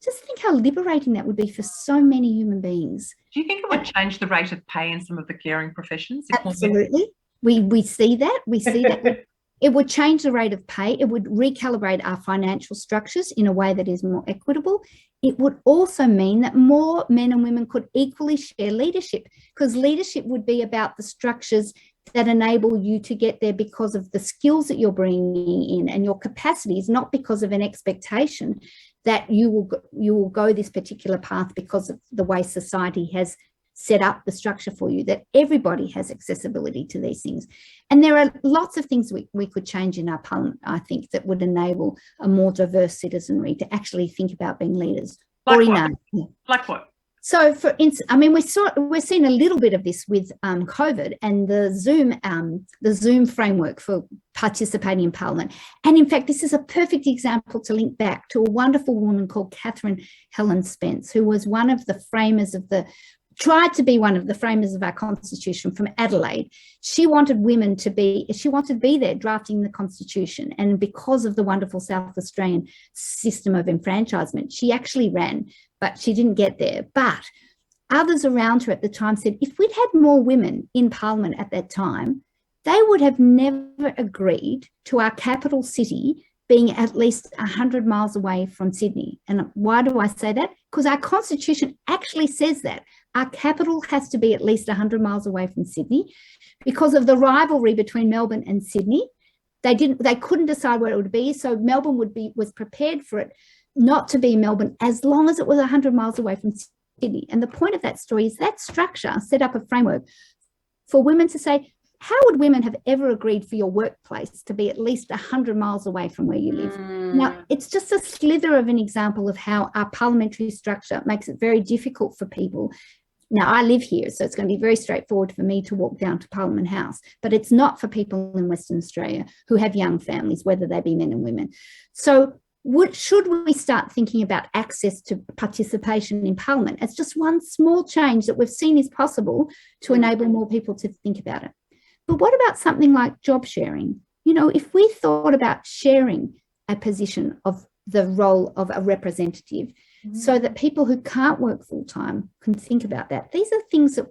Just think how liberating that would be for so many human beings. Do you think it would change the rate of pay in some of the caring professions? Absolutely. We see that. We see that. It would change the rate of pay. It would recalibrate our financial structures in a way that is more equitable. It would also mean that more men and women could equally share leadership, because leadership would be about the structures that enable you to get there because of the skills that you're bringing in and your capacities, not because of an expectation that you will go this particular path because of the way society has set up the structure for you, that everybody has accessibility to these things. And there are lots of things we could change in our parliament, I think, that would enable a more diverse citizenry to actually think about being leaders. Like what? Like what? So, for instance, I mean, we're seeing a little bit of this with COVID and the Zoom framework for participating in Parliament. And in fact, this is a perfect example to link back to a wonderful woman called Catherine Helen Spence, who was one of the framers of tried to be one of the framers of our Constitution from Adelaide. She wanted women to be there drafting the Constitution. And because of the wonderful South Australian system of enfranchisement, she actually ran, but she didn't get there. But others around her at the time said, if we'd had more women in Parliament at that time, they would have never agreed to our capital city being at least 100 miles away from Sydney. And why do I say that? Because our Constitution actually says that. Our capital has to be at least 100 miles away from Sydney. Because of the rivalry between Melbourne and Sydney, they couldn't decide where it would be. So Melbourne was prepared for it not to be Melbourne as long as it was 100 miles away from Sydney. And the point of that story is that structure set up a framework for women to say, how would women have ever agreed for your workplace to be at least 100 miles away from where you live? Now, it's just a slither of an example of how our parliamentary structure makes it very difficult for people. Now, I live here, so it's going to be very straightforward for me to walk down to Parliament House, but it's not for people in Western Australia who have young families, whether they be men and women. So should we start thinking about access to participation in Parliament as just one small change that we've seen is possible to enable more people to think about it? But what about something like job sharing? You know, if we thought about sharing a position of the role of a representative so that people who can't work full time can think about that. These are things that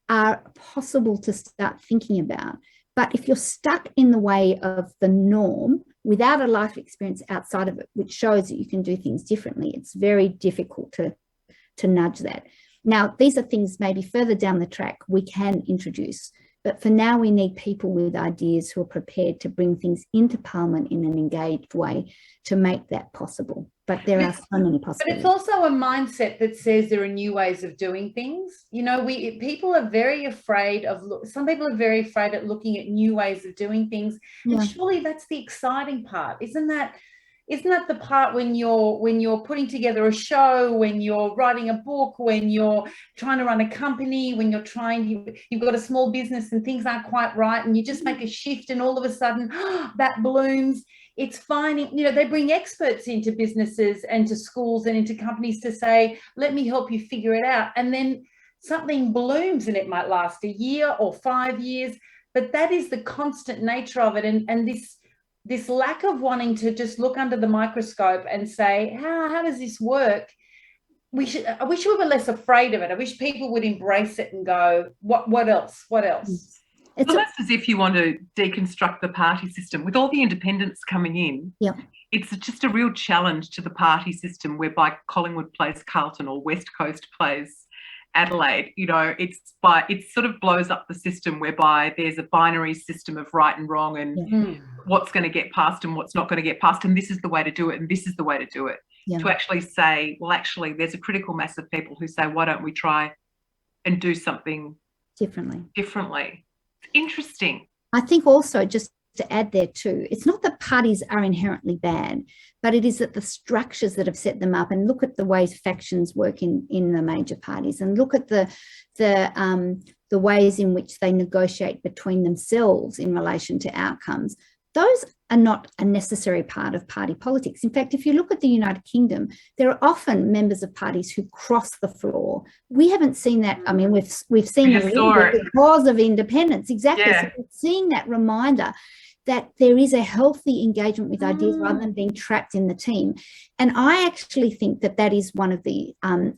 are possible to start thinking about. But if you're stuck in the way of the norm without a life experience outside of it, which shows that you can do things differently, it's very difficult to nudge that. Now, these are things maybe further down the track we can introduce. But for now, we need people with ideas who are prepared to bring things into Parliament in an engaged way to make that possible. But there are so many possibilities. But it's also a mindset that says there are new ways of doing things. You know, people are very afraid of, some people are very afraid of looking at new ways of doing things. Yeah. And surely that's the exciting part. Isn't that the part when you're putting together a show, when you're writing a book, when you're trying to run a company, when you've got a small business and things aren't quite right and you just make a shift and all of a sudden that blooms. It's finding, you know, they bring experts into businesses and to schools and into companies to say, let me help you figure it out. And then something blooms and it might last a year or 5 years, but that is the constant nature of it. And this lack of wanting to just look under the microscope and say, how does this work? I wish we were less afraid of it. I wish people would embrace it and go, what else? What else? It's almost as if you want to deconstruct the party system. With all the independents coming in, yeah, it's just a real challenge to the party system whereby Collingwood plays Carlton or West Coast plays Adelaide. You know, it sort of blows up the system whereby there's a binary system of right and wrong and what's going to get passed and what's not going to get passed, and this is the way to do it and this is the way to do it. Yeah. To actually say, well, actually, there's a critical mass of people who say, why don't we try and do something differently? It's interesting. I think also, just to add there too, it's not that parties are inherently bad, but it is that the structures that have set them up, and look at the ways factions work in the major parties, and look at the ways in which they negotiate between themselves in relation to outcomes. Those are not a necessary part of party politics. In fact, if you look at the United Kingdom, there are often members of parties who cross the floor. We haven't seen that. I mean, we've seen it because of independence. Exactly. Yeah. So we're seeing that reminder that there is a healthy engagement with ideas rather than being trapped in the team. And I actually think that is one of the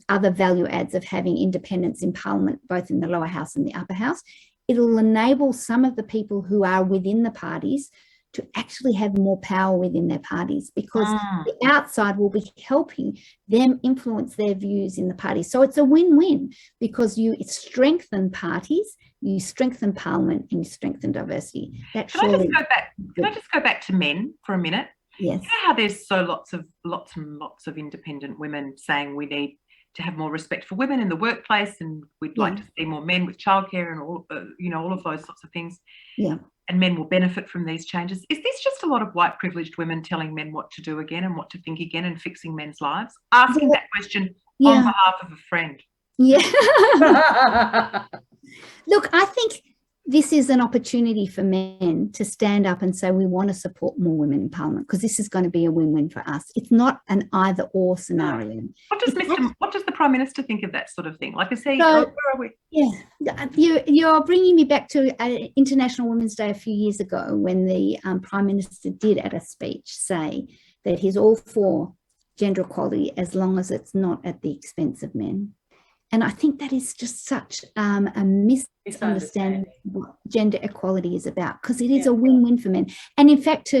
other value adds of having independence in Parliament, both in the lower house and the upper house. It'll enable some of the people who are within the parties to actually have more power within their parties, because the outside will be helping them influence their views in the party. So it's a win-win, because you strengthen parties, you strengthen Parliament, and you strengthen diversity. Can I just go back to men for a minute? Yes. You know how there's lots and lots of independent women saying we need to have more respect for women in the workplace, and we'd like to see more men with childcare and all of those sorts of things. Yeah. And men will benefit from these changes. Is this just a lot of white privileged women telling men what to do again and what to think again and fixing men's lives? Asking that question on behalf of a friend. Yeah. Look, I think this is an opportunity for men to stand up and say, we want to support more women in Parliament, because this is going to be a win-win for us. It's not an either-or scenario. What does the Prime Minister think of that sort of thing? Like, where are we? Yeah, you're bringing me back to International Women's Day a few years ago, when the Prime Minister did at a speech say that he's all for gender equality as long as it's not at the expense of men. And I think that is just such a misunderstanding of what gender equality is about, because it is a win-win for men. And in fact,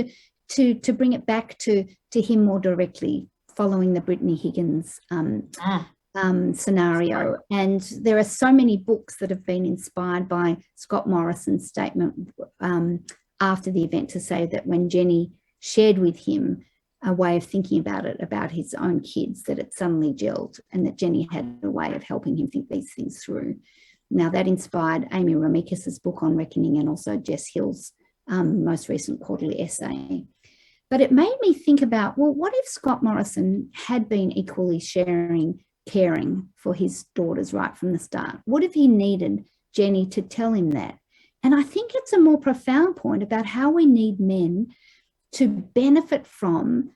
to bring it back to him more directly, following the Brittany Higgins scenario, and there are so many books that have been inspired by Scott Morrison's statement after the event, to say that when Jenny shared with him a way of thinking about it, about his own kids, that it suddenly gelled, and that Jenny had a way of helping him think these things through. Now, that inspired Amy Ramikis's book on Reckoning, and also Jess Hill's most recent quarterly essay. But it made me think about, well, what if Scott Morrison had been equally caring for his daughters right from the start? What if he needed Jenny to tell him that? And I think it's a more profound point about how we need men to benefit from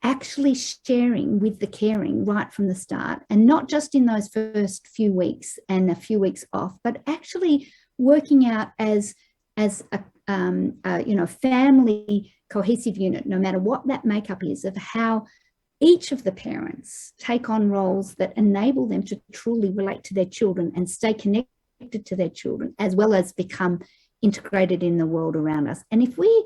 actually sharing with the caring right from the start, and not just in those first few weeks and a few weeks off, but actually working out as a family cohesive unit, no matter what that makeup is, of how each of the parents take on roles that enable them to truly relate to their children and stay connected to their children, as well as become integrated in the world around us. And if we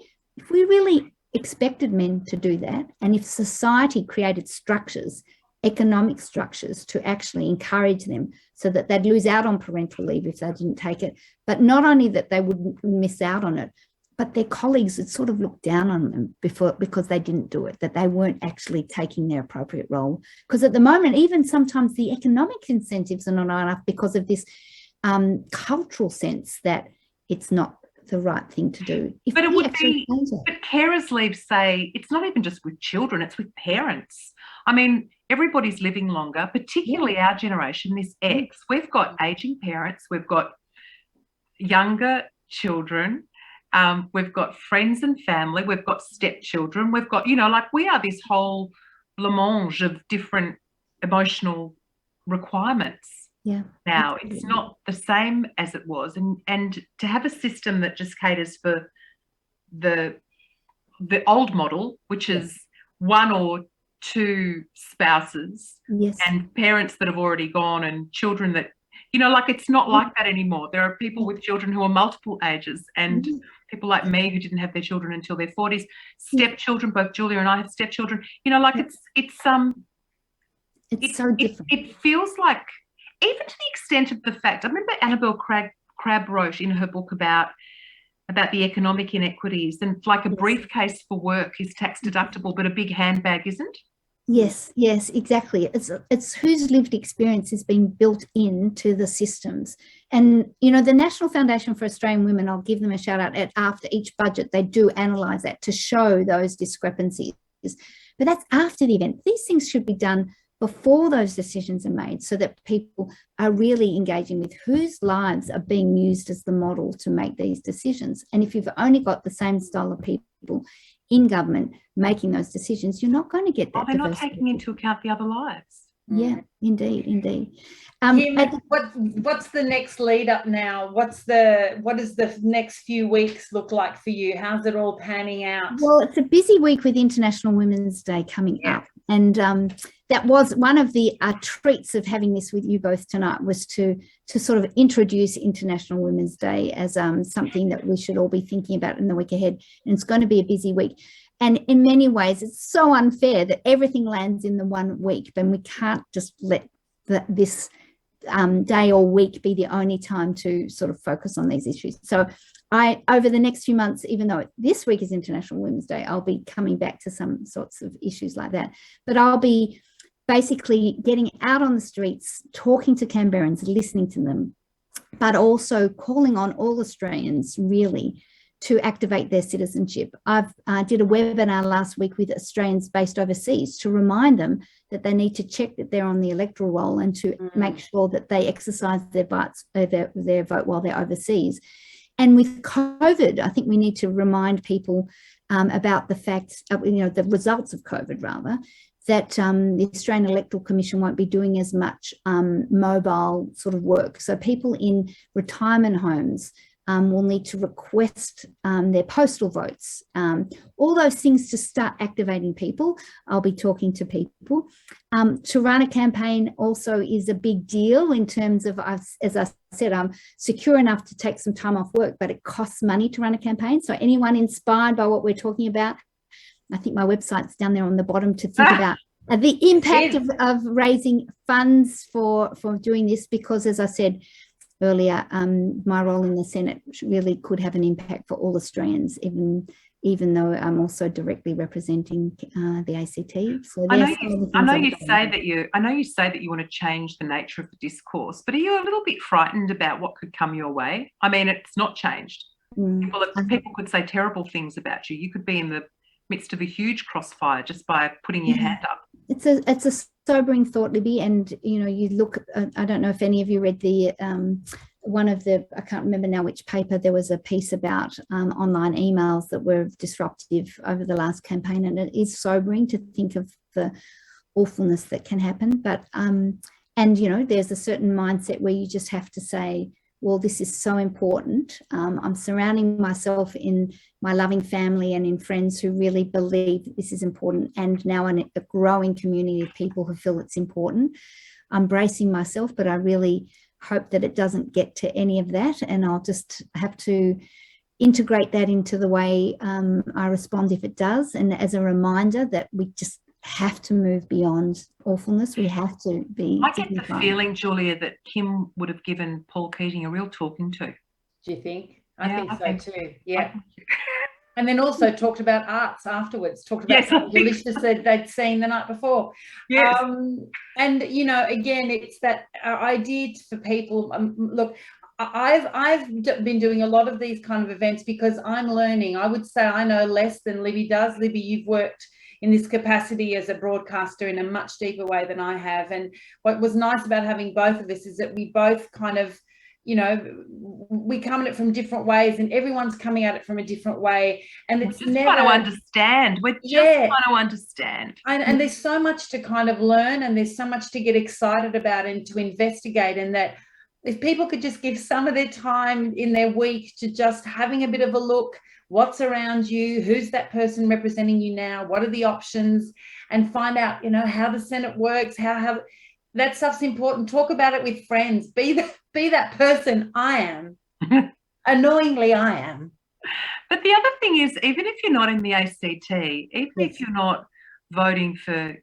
really expected men to do that, and if society created structures, economic structures, to actually encourage them so that they'd lose out on parental leave if they didn't take it, but not only that they wouldn't miss out on it, but their colleagues would sort of look down on them because they didn't do it, that they weren't actually taking their appropriate role. Because at the moment, even sometimes the economic incentives are not enough because of this cultural sense that it's not the right thing to do. But it would be, but carers leave say it's not even just with children, it's with parents. I mean, everybody's living longer, particularly our generation, this X. We've got aging parents, we've got younger children, we've got friends and family, we've got stepchildren, we've got, we are this whole blancmange of different emotional requirements. Yeah. Now absolutely. It's not the same as it was, and to have a system that just caters for the old model, which is one or two spouses, yes, and parents that have already gone, and children that it's not like that anymore. There are people with children who are multiple ages, and people like me who didn't have their children until their 40s, stepchildren. Both Julia and I have stepchildren. It's so different. It feels like, even to the extent of the fact, I remember Annabelle Crabb wrote in her book about the economic inequities, and like a briefcase for work is tax deductible, but a big handbag isn't. Yes, exactly. It's whose lived experience is being built into the systems. And, the National Foundation for Australian Women, I'll give them a shout out, after each budget, they do analyse that to show those discrepancies. But that's after the event. These things should be done before those decisions are made, so that people are really engaging with whose lives are being used as the model to make these decisions. And if you've only got the same style of people in government making those decisions, you're not going to get that. They're not taking into account the other lives. Yeah, indeed. Kim, what's the next lead up now? What does the next few weeks look like for you? How's it all panning out? Well, it's a busy week with International Women's Day coming up, and that was one of the treats of having this with you both tonight, was to sort of introduce International Women's Day as something that we should all be thinking about in the week ahead. And it's going to be a busy week. And in many ways, it's so unfair that everything lands in the 1 week, but we can't just let this day or week be the only time to sort of focus on these issues. So over the next few months, even though this week is International Women's Day, I'll be coming back to some sorts of issues like that. But I'll be basically getting out on the streets, talking to Canberrans, listening to them, but also calling on all Australians really to activate their citizenship. I did a webinar last week with Australians based overseas to remind them that they need to check that they're on the electoral roll, and to make sure that they exercise their vote while they're overseas. And with COVID, I think we need to remind people about the fact, the results of COVID rather, that the Australian Electoral Commission won't be doing as much mobile sort of work. So people in retirement homes will need to request their postal votes. All those things to start activating people. I'll be talking to people. To run a campaign also is a big deal in terms of, as I said, I'm secure enough to take some time off work, but it costs money to run a campaign. So anyone inspired by what we're talking about, I think my website's down there on the bottom to think about the impact of raising funds for doing this, because as I said earlier, my role in the Senate really could have an impact for all Australians, even though I'm also directly representing the ACT. So I know you say that you want to change the nature of the discourse, but are you a little bit frightened about what could come your way? I mean, it's not changed. People could say terrible things about you. You could be in the midst of a huge crossfire just by putting your hand up. It's a sobering thought, Libby. And you look. I don't know if any of you read the one of the, I can't remember now which paper. There was a piece about online emails that were disruptive over the last campaign, and it is sobering to think of the awfulness that can happen. But and there's a certain mindset where you just have to say, well, this is so important. I'm surrounding myself in my loving family and in friends who really believe that this is important, and now in a growing community of people who feel it's important. I'm bracing myself, but I really hope that it doesn't get to any of that, and I'll just have to integrate that into the way I respond if it does, and as a reminder that we just have to move beyond awfulness. We have to be I get dignified. the feeling, Julia, that Kim would have given Paul Keating a real talking to. Do you think? Yeah, I think so too. Yeah. I think And then also talked about arts afterwards, talked about something delicious that they'd seen the night before. Yes. And, you know, again, it's that idea for people. Look, I've been doing a lot of these kind of events because I'm learning. I would say I know less than Libby does. Libby, you've worked in this capacity as a broadcaster in a much deeper way than I have. And what was nice about having both of us is that we both kind of, you know, we come at it from different ways, and everyone's coming at it from a different way. And it's just trying to understand. We're just trying to understand. And there's so much to kind of learn, and there's so much to get excited about and to investigate. And that if people could just give some of their time in their week to just having a bit of a look, what's around you, who's that person representing you now, what are the options, and find out, you know, how the Senate works, how that stuff's important. Talk about it with friends. Be that person. I am. Annoyingly, I am. But the other thing is, even if you're not in the ACT, even if you're not voting for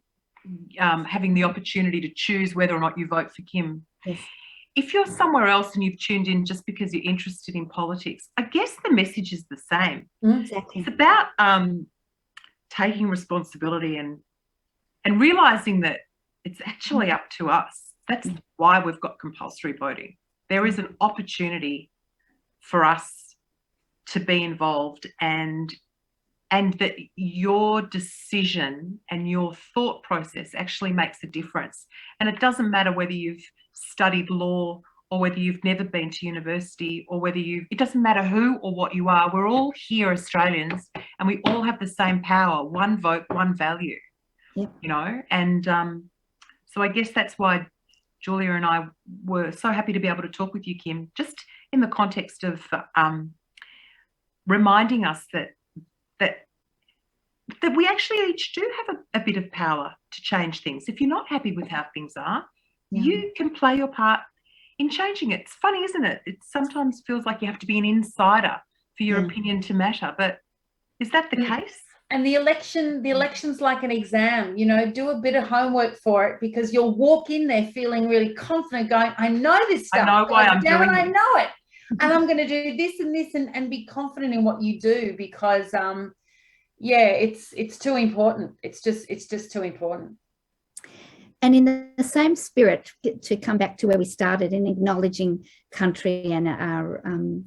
having the opportunity to choose whether or not you vote for Kim, if you're somewhere else and you've tuned in just because you're interested in politics, I guess the message is the same. Exactly. It's about taking responsibility and realising that it's actually up to us. That's why we've got compulsory voting. There is an opportunity for us to be involved, and that your decision and your thought process actually makes a difference. And it doesn't matter whether you've studied law or whether you've never been to university or whether it doesn't matter who or what you are. We're all here Australians, and we all have the same power. One vote, one value. You know, and so I guess that's why Julia and I were so happy to be able to talk with you, Kim, just in the context of reminding us that we actually each do have a bit of power to change things. If you're not happy with how things are, you can play your part in changing it. It's funny, isn't it? It sometimes feels like you have to be an insider for your opinion to matter, but is that the case? And the election's like an exam, you know, do a bit of homework for it, because you'll walk in there feeling really confident, going, I know this stuff. I know why I'm doing it. I know it. And I'm going to do this and this and be confident in what you do, because, it's too important. It's just too important. And in the same spirit, to come back to where we started in acknowledging country and our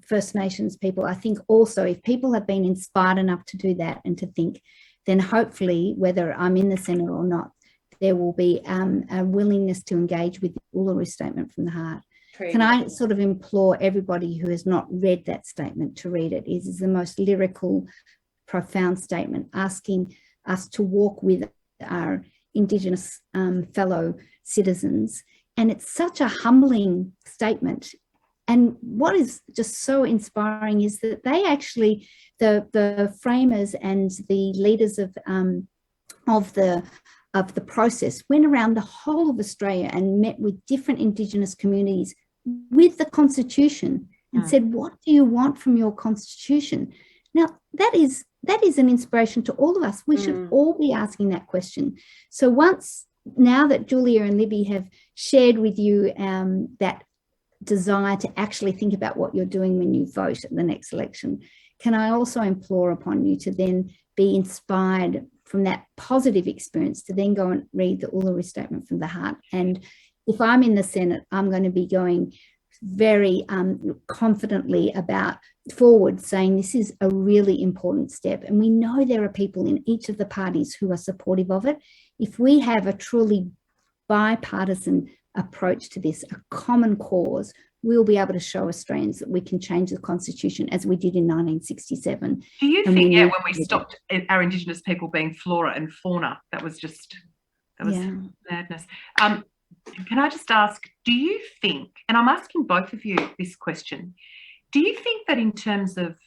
First Nations people, I think also if people have been inspired enough to do that and to think, then hopefully, whether I'm in the Senate or not, there will be a willingness to engage with the Uluru Statement from the Heart. Can I sort of implore everybody who has not read that statement to read it? It is the most lyrical, profound statement, asking us to walk with our Indigenous fellow citizens. And it's such a humbling statement. And what is just so inspiring is that they actually, the framers and the leaders of the process went around the whole of Australia and met with different Indigenous communities with the Constitution and said, what do you want from your Constitution? Now, that is an inspiration to all of us. We should all be asking that question. So now that Julia and Libby have shared with you that desire to actually think about what you're doing when you vote at the next election, can I also implore upon you to then be inspired from that positive experience to then go and read the Uluru Statement from the Heart. And if I'm in the Senate, I'm going to be going very confidently forward, saying this is a really important step. And we know there are people in each of the parties who are supportive of it. If we have a truly bipartisan approach to this, a common cause, we'll be able to show Australians that we can change the Constitution as we did in 1967. Do you think, when we stopped our Indigenous people being flora and fauna, that was madness. can I just ask, do you think, and I'm asking both of you this question, do you think that in terms of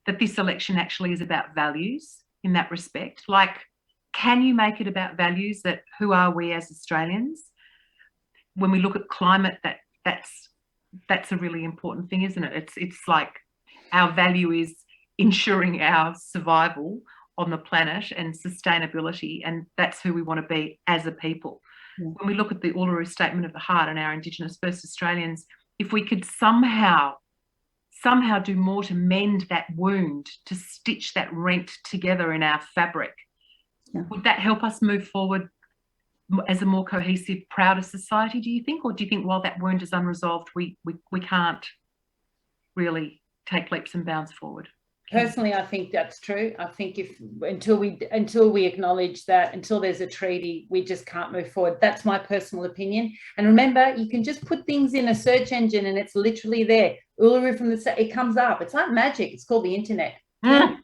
that this election actually is about values in that respect? Like, can you make it about values, that who are we as Australians? When we look at climate, that's a really important thing, isn't it? It's like our value is ensuring our survival on the planet and sustainability, and that's who we want to be as a people. Yeah. When we look at the Uluru Statement of the Heart and our Indigenous First Australians, if we could somehow do more to mend that wound, to stitch that rent together in our fabric, would that help us move forward as a more cohesive, prouder society, do you think? Or do you think while that wound is unresolved, we can't really take leaps and bounds forward? Personally, I think that's true. I think until we acknowledge that, until there's a treaty, we just can't move forward. That's my personal opinion. And remember, you can just put things in a search engine and it's literally there. Uluru from it comes up. It's like magic. It's called the internet. Yeah.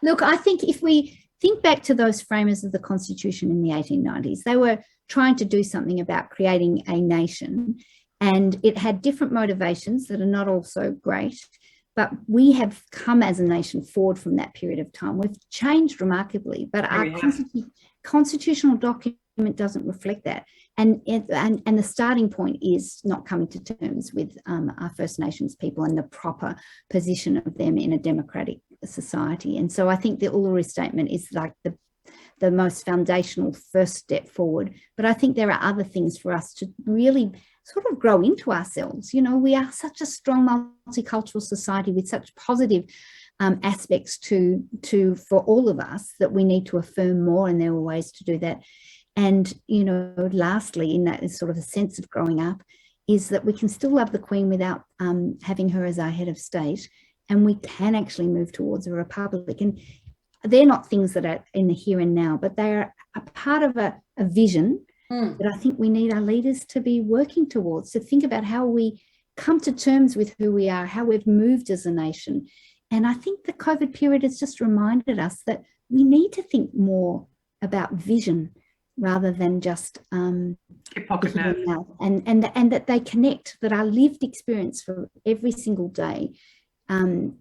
Look, I think if we think back to those framers of the Constitution in the 1890s, they were trying to do something about creating a nation, and it had different motivations that are not all so great. But we have come as a nation forward from that period of time. We've changed remarkably, but our constitutional document doesn't reflect that. And the starting point is not coming to terms with our First Nations people and the proper position of them in a democratic society. And so I think the Uluru Statement is like the most foundational first step forward. But I think there are other things for us to really sort of grow into ourselves. You know, we are such a strong multicultural society with such positive aspects for all of us that we need to affirm more, and there are ways to do that. And, you know, lastly, in that is sort of a sense of growing up, is that we can still love the Queen without having her as our head of state, and we can actually move towards a republic. And they're not things that are in the here and now, but they are a part of a vision that I think we need our leaders to be working towards, to think about how we come to terms with who we are, how we've moved as a nation. And I think the COVID period has just reminded us that we need to think more about vision rather than just and that they connect, that our lived experience for every single day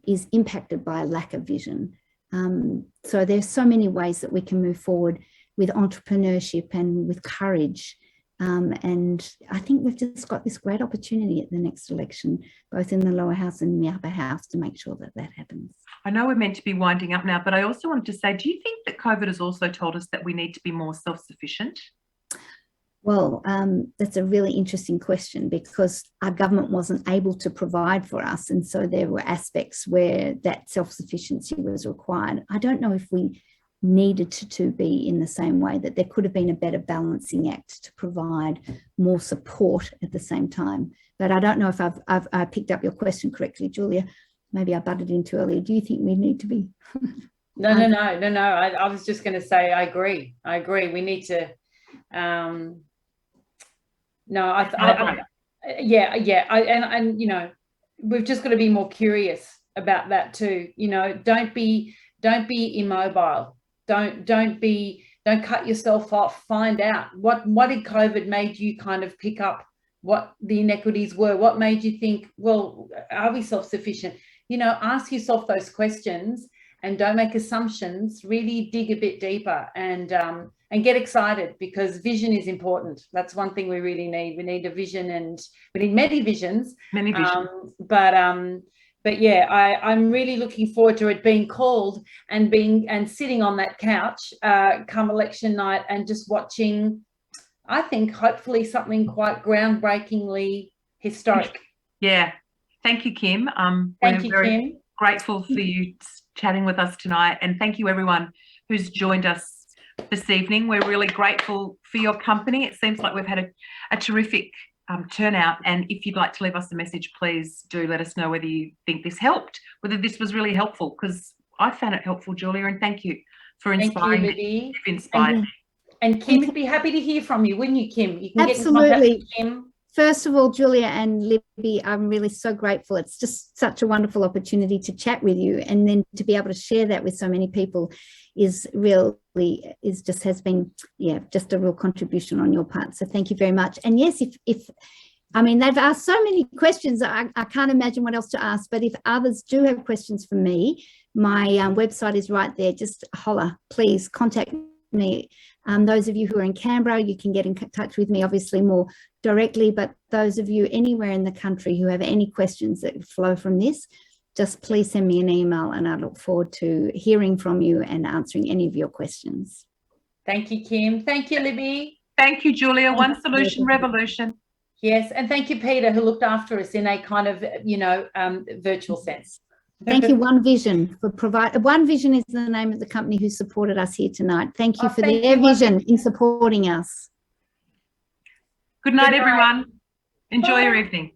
is impacted by a lack of vision. So there's so many ways that we can move forward with entrepreneurship and with courage. And I think we've just got this great opportunity at the next election, both in the lower house and the upper house, to make sure that that happens. I know we're meant to be winding up now, but I also wanted to say, do you think that COVID has also told us that we need to be more self-sufficient? Well, that's a really interesting question, because our government wasn't able to provide for us. And so there were aspects where that self-sufficiency was required. I don't know if we needed to be in the same way, that there could have been a better balancing act to provide more support at the same time. But I don't know if I've picked up your question correctly, Julia. Maybe I butted in too early. Do you think we need to be? No. I was just going to say, I agree. We need to, and you know, we've just got to be more curious about that too. You know, don't be immobile. Don't cut yourself off. Find out what did COVID made you kind of pick up what the inequities were. What made you think, well, are we self-sufficient? You know, ask yourself those questions and don't make assumptions. Really dig a bit deeper and get excited, because vision is important. That's one thing we really need. We need a vision, and we need many visions. But yeah, I'm really looking forward to it being called and sitting on that couch come election night and just watching, I think, hopefully something quite groundbreakingly historic. Yeah. Thank you, Kim. Thank you, Kim. Grateful for you chatting with us tonight. And thank you, everyone who's joined us this evening. We're really grateful for your company. It seems like we've had a terrific turnout, and if you'd like to leave us a message, please do let us know whether you think this helped, whether this was really helpful, because I found it helpful, Julia, and thank you for inspiring me. You've inspired me. And Kim would be happy to hear from you, wouldn't you, Kim? You can absolutely get in contact with Kim. First of all, Julia and Libby, I'm really so grateful. It's just such a wonderful opportunity to chat with you, and then to be able to share that with so many people is real has been, yeah, just a real contribution on your part. So thank you very much. And yes, if I mean, they've asked so many questions, I can't imagine what else to ask, but if others do have questions for me, my website is right there. Just holler, please contact me. Those of you who are in Canberra, you can get in touch with me obviously more directly, but those of you anywhere in the country who have any questions that flow from this, just please send me an email, and I look forward to hearing from you and answering any of your questions. Thank you, Kim. Thank you, Libby. Thank you, Julia. One solution revolution. Yes, and thank you, Peter, who looked after us in a kind of, virtual sense. Thank you, One Vision, for One Vision is the name of the company who supported us here tonight. Thank you for their vision in supporting us. Good night, everyone. Enjoy your evening.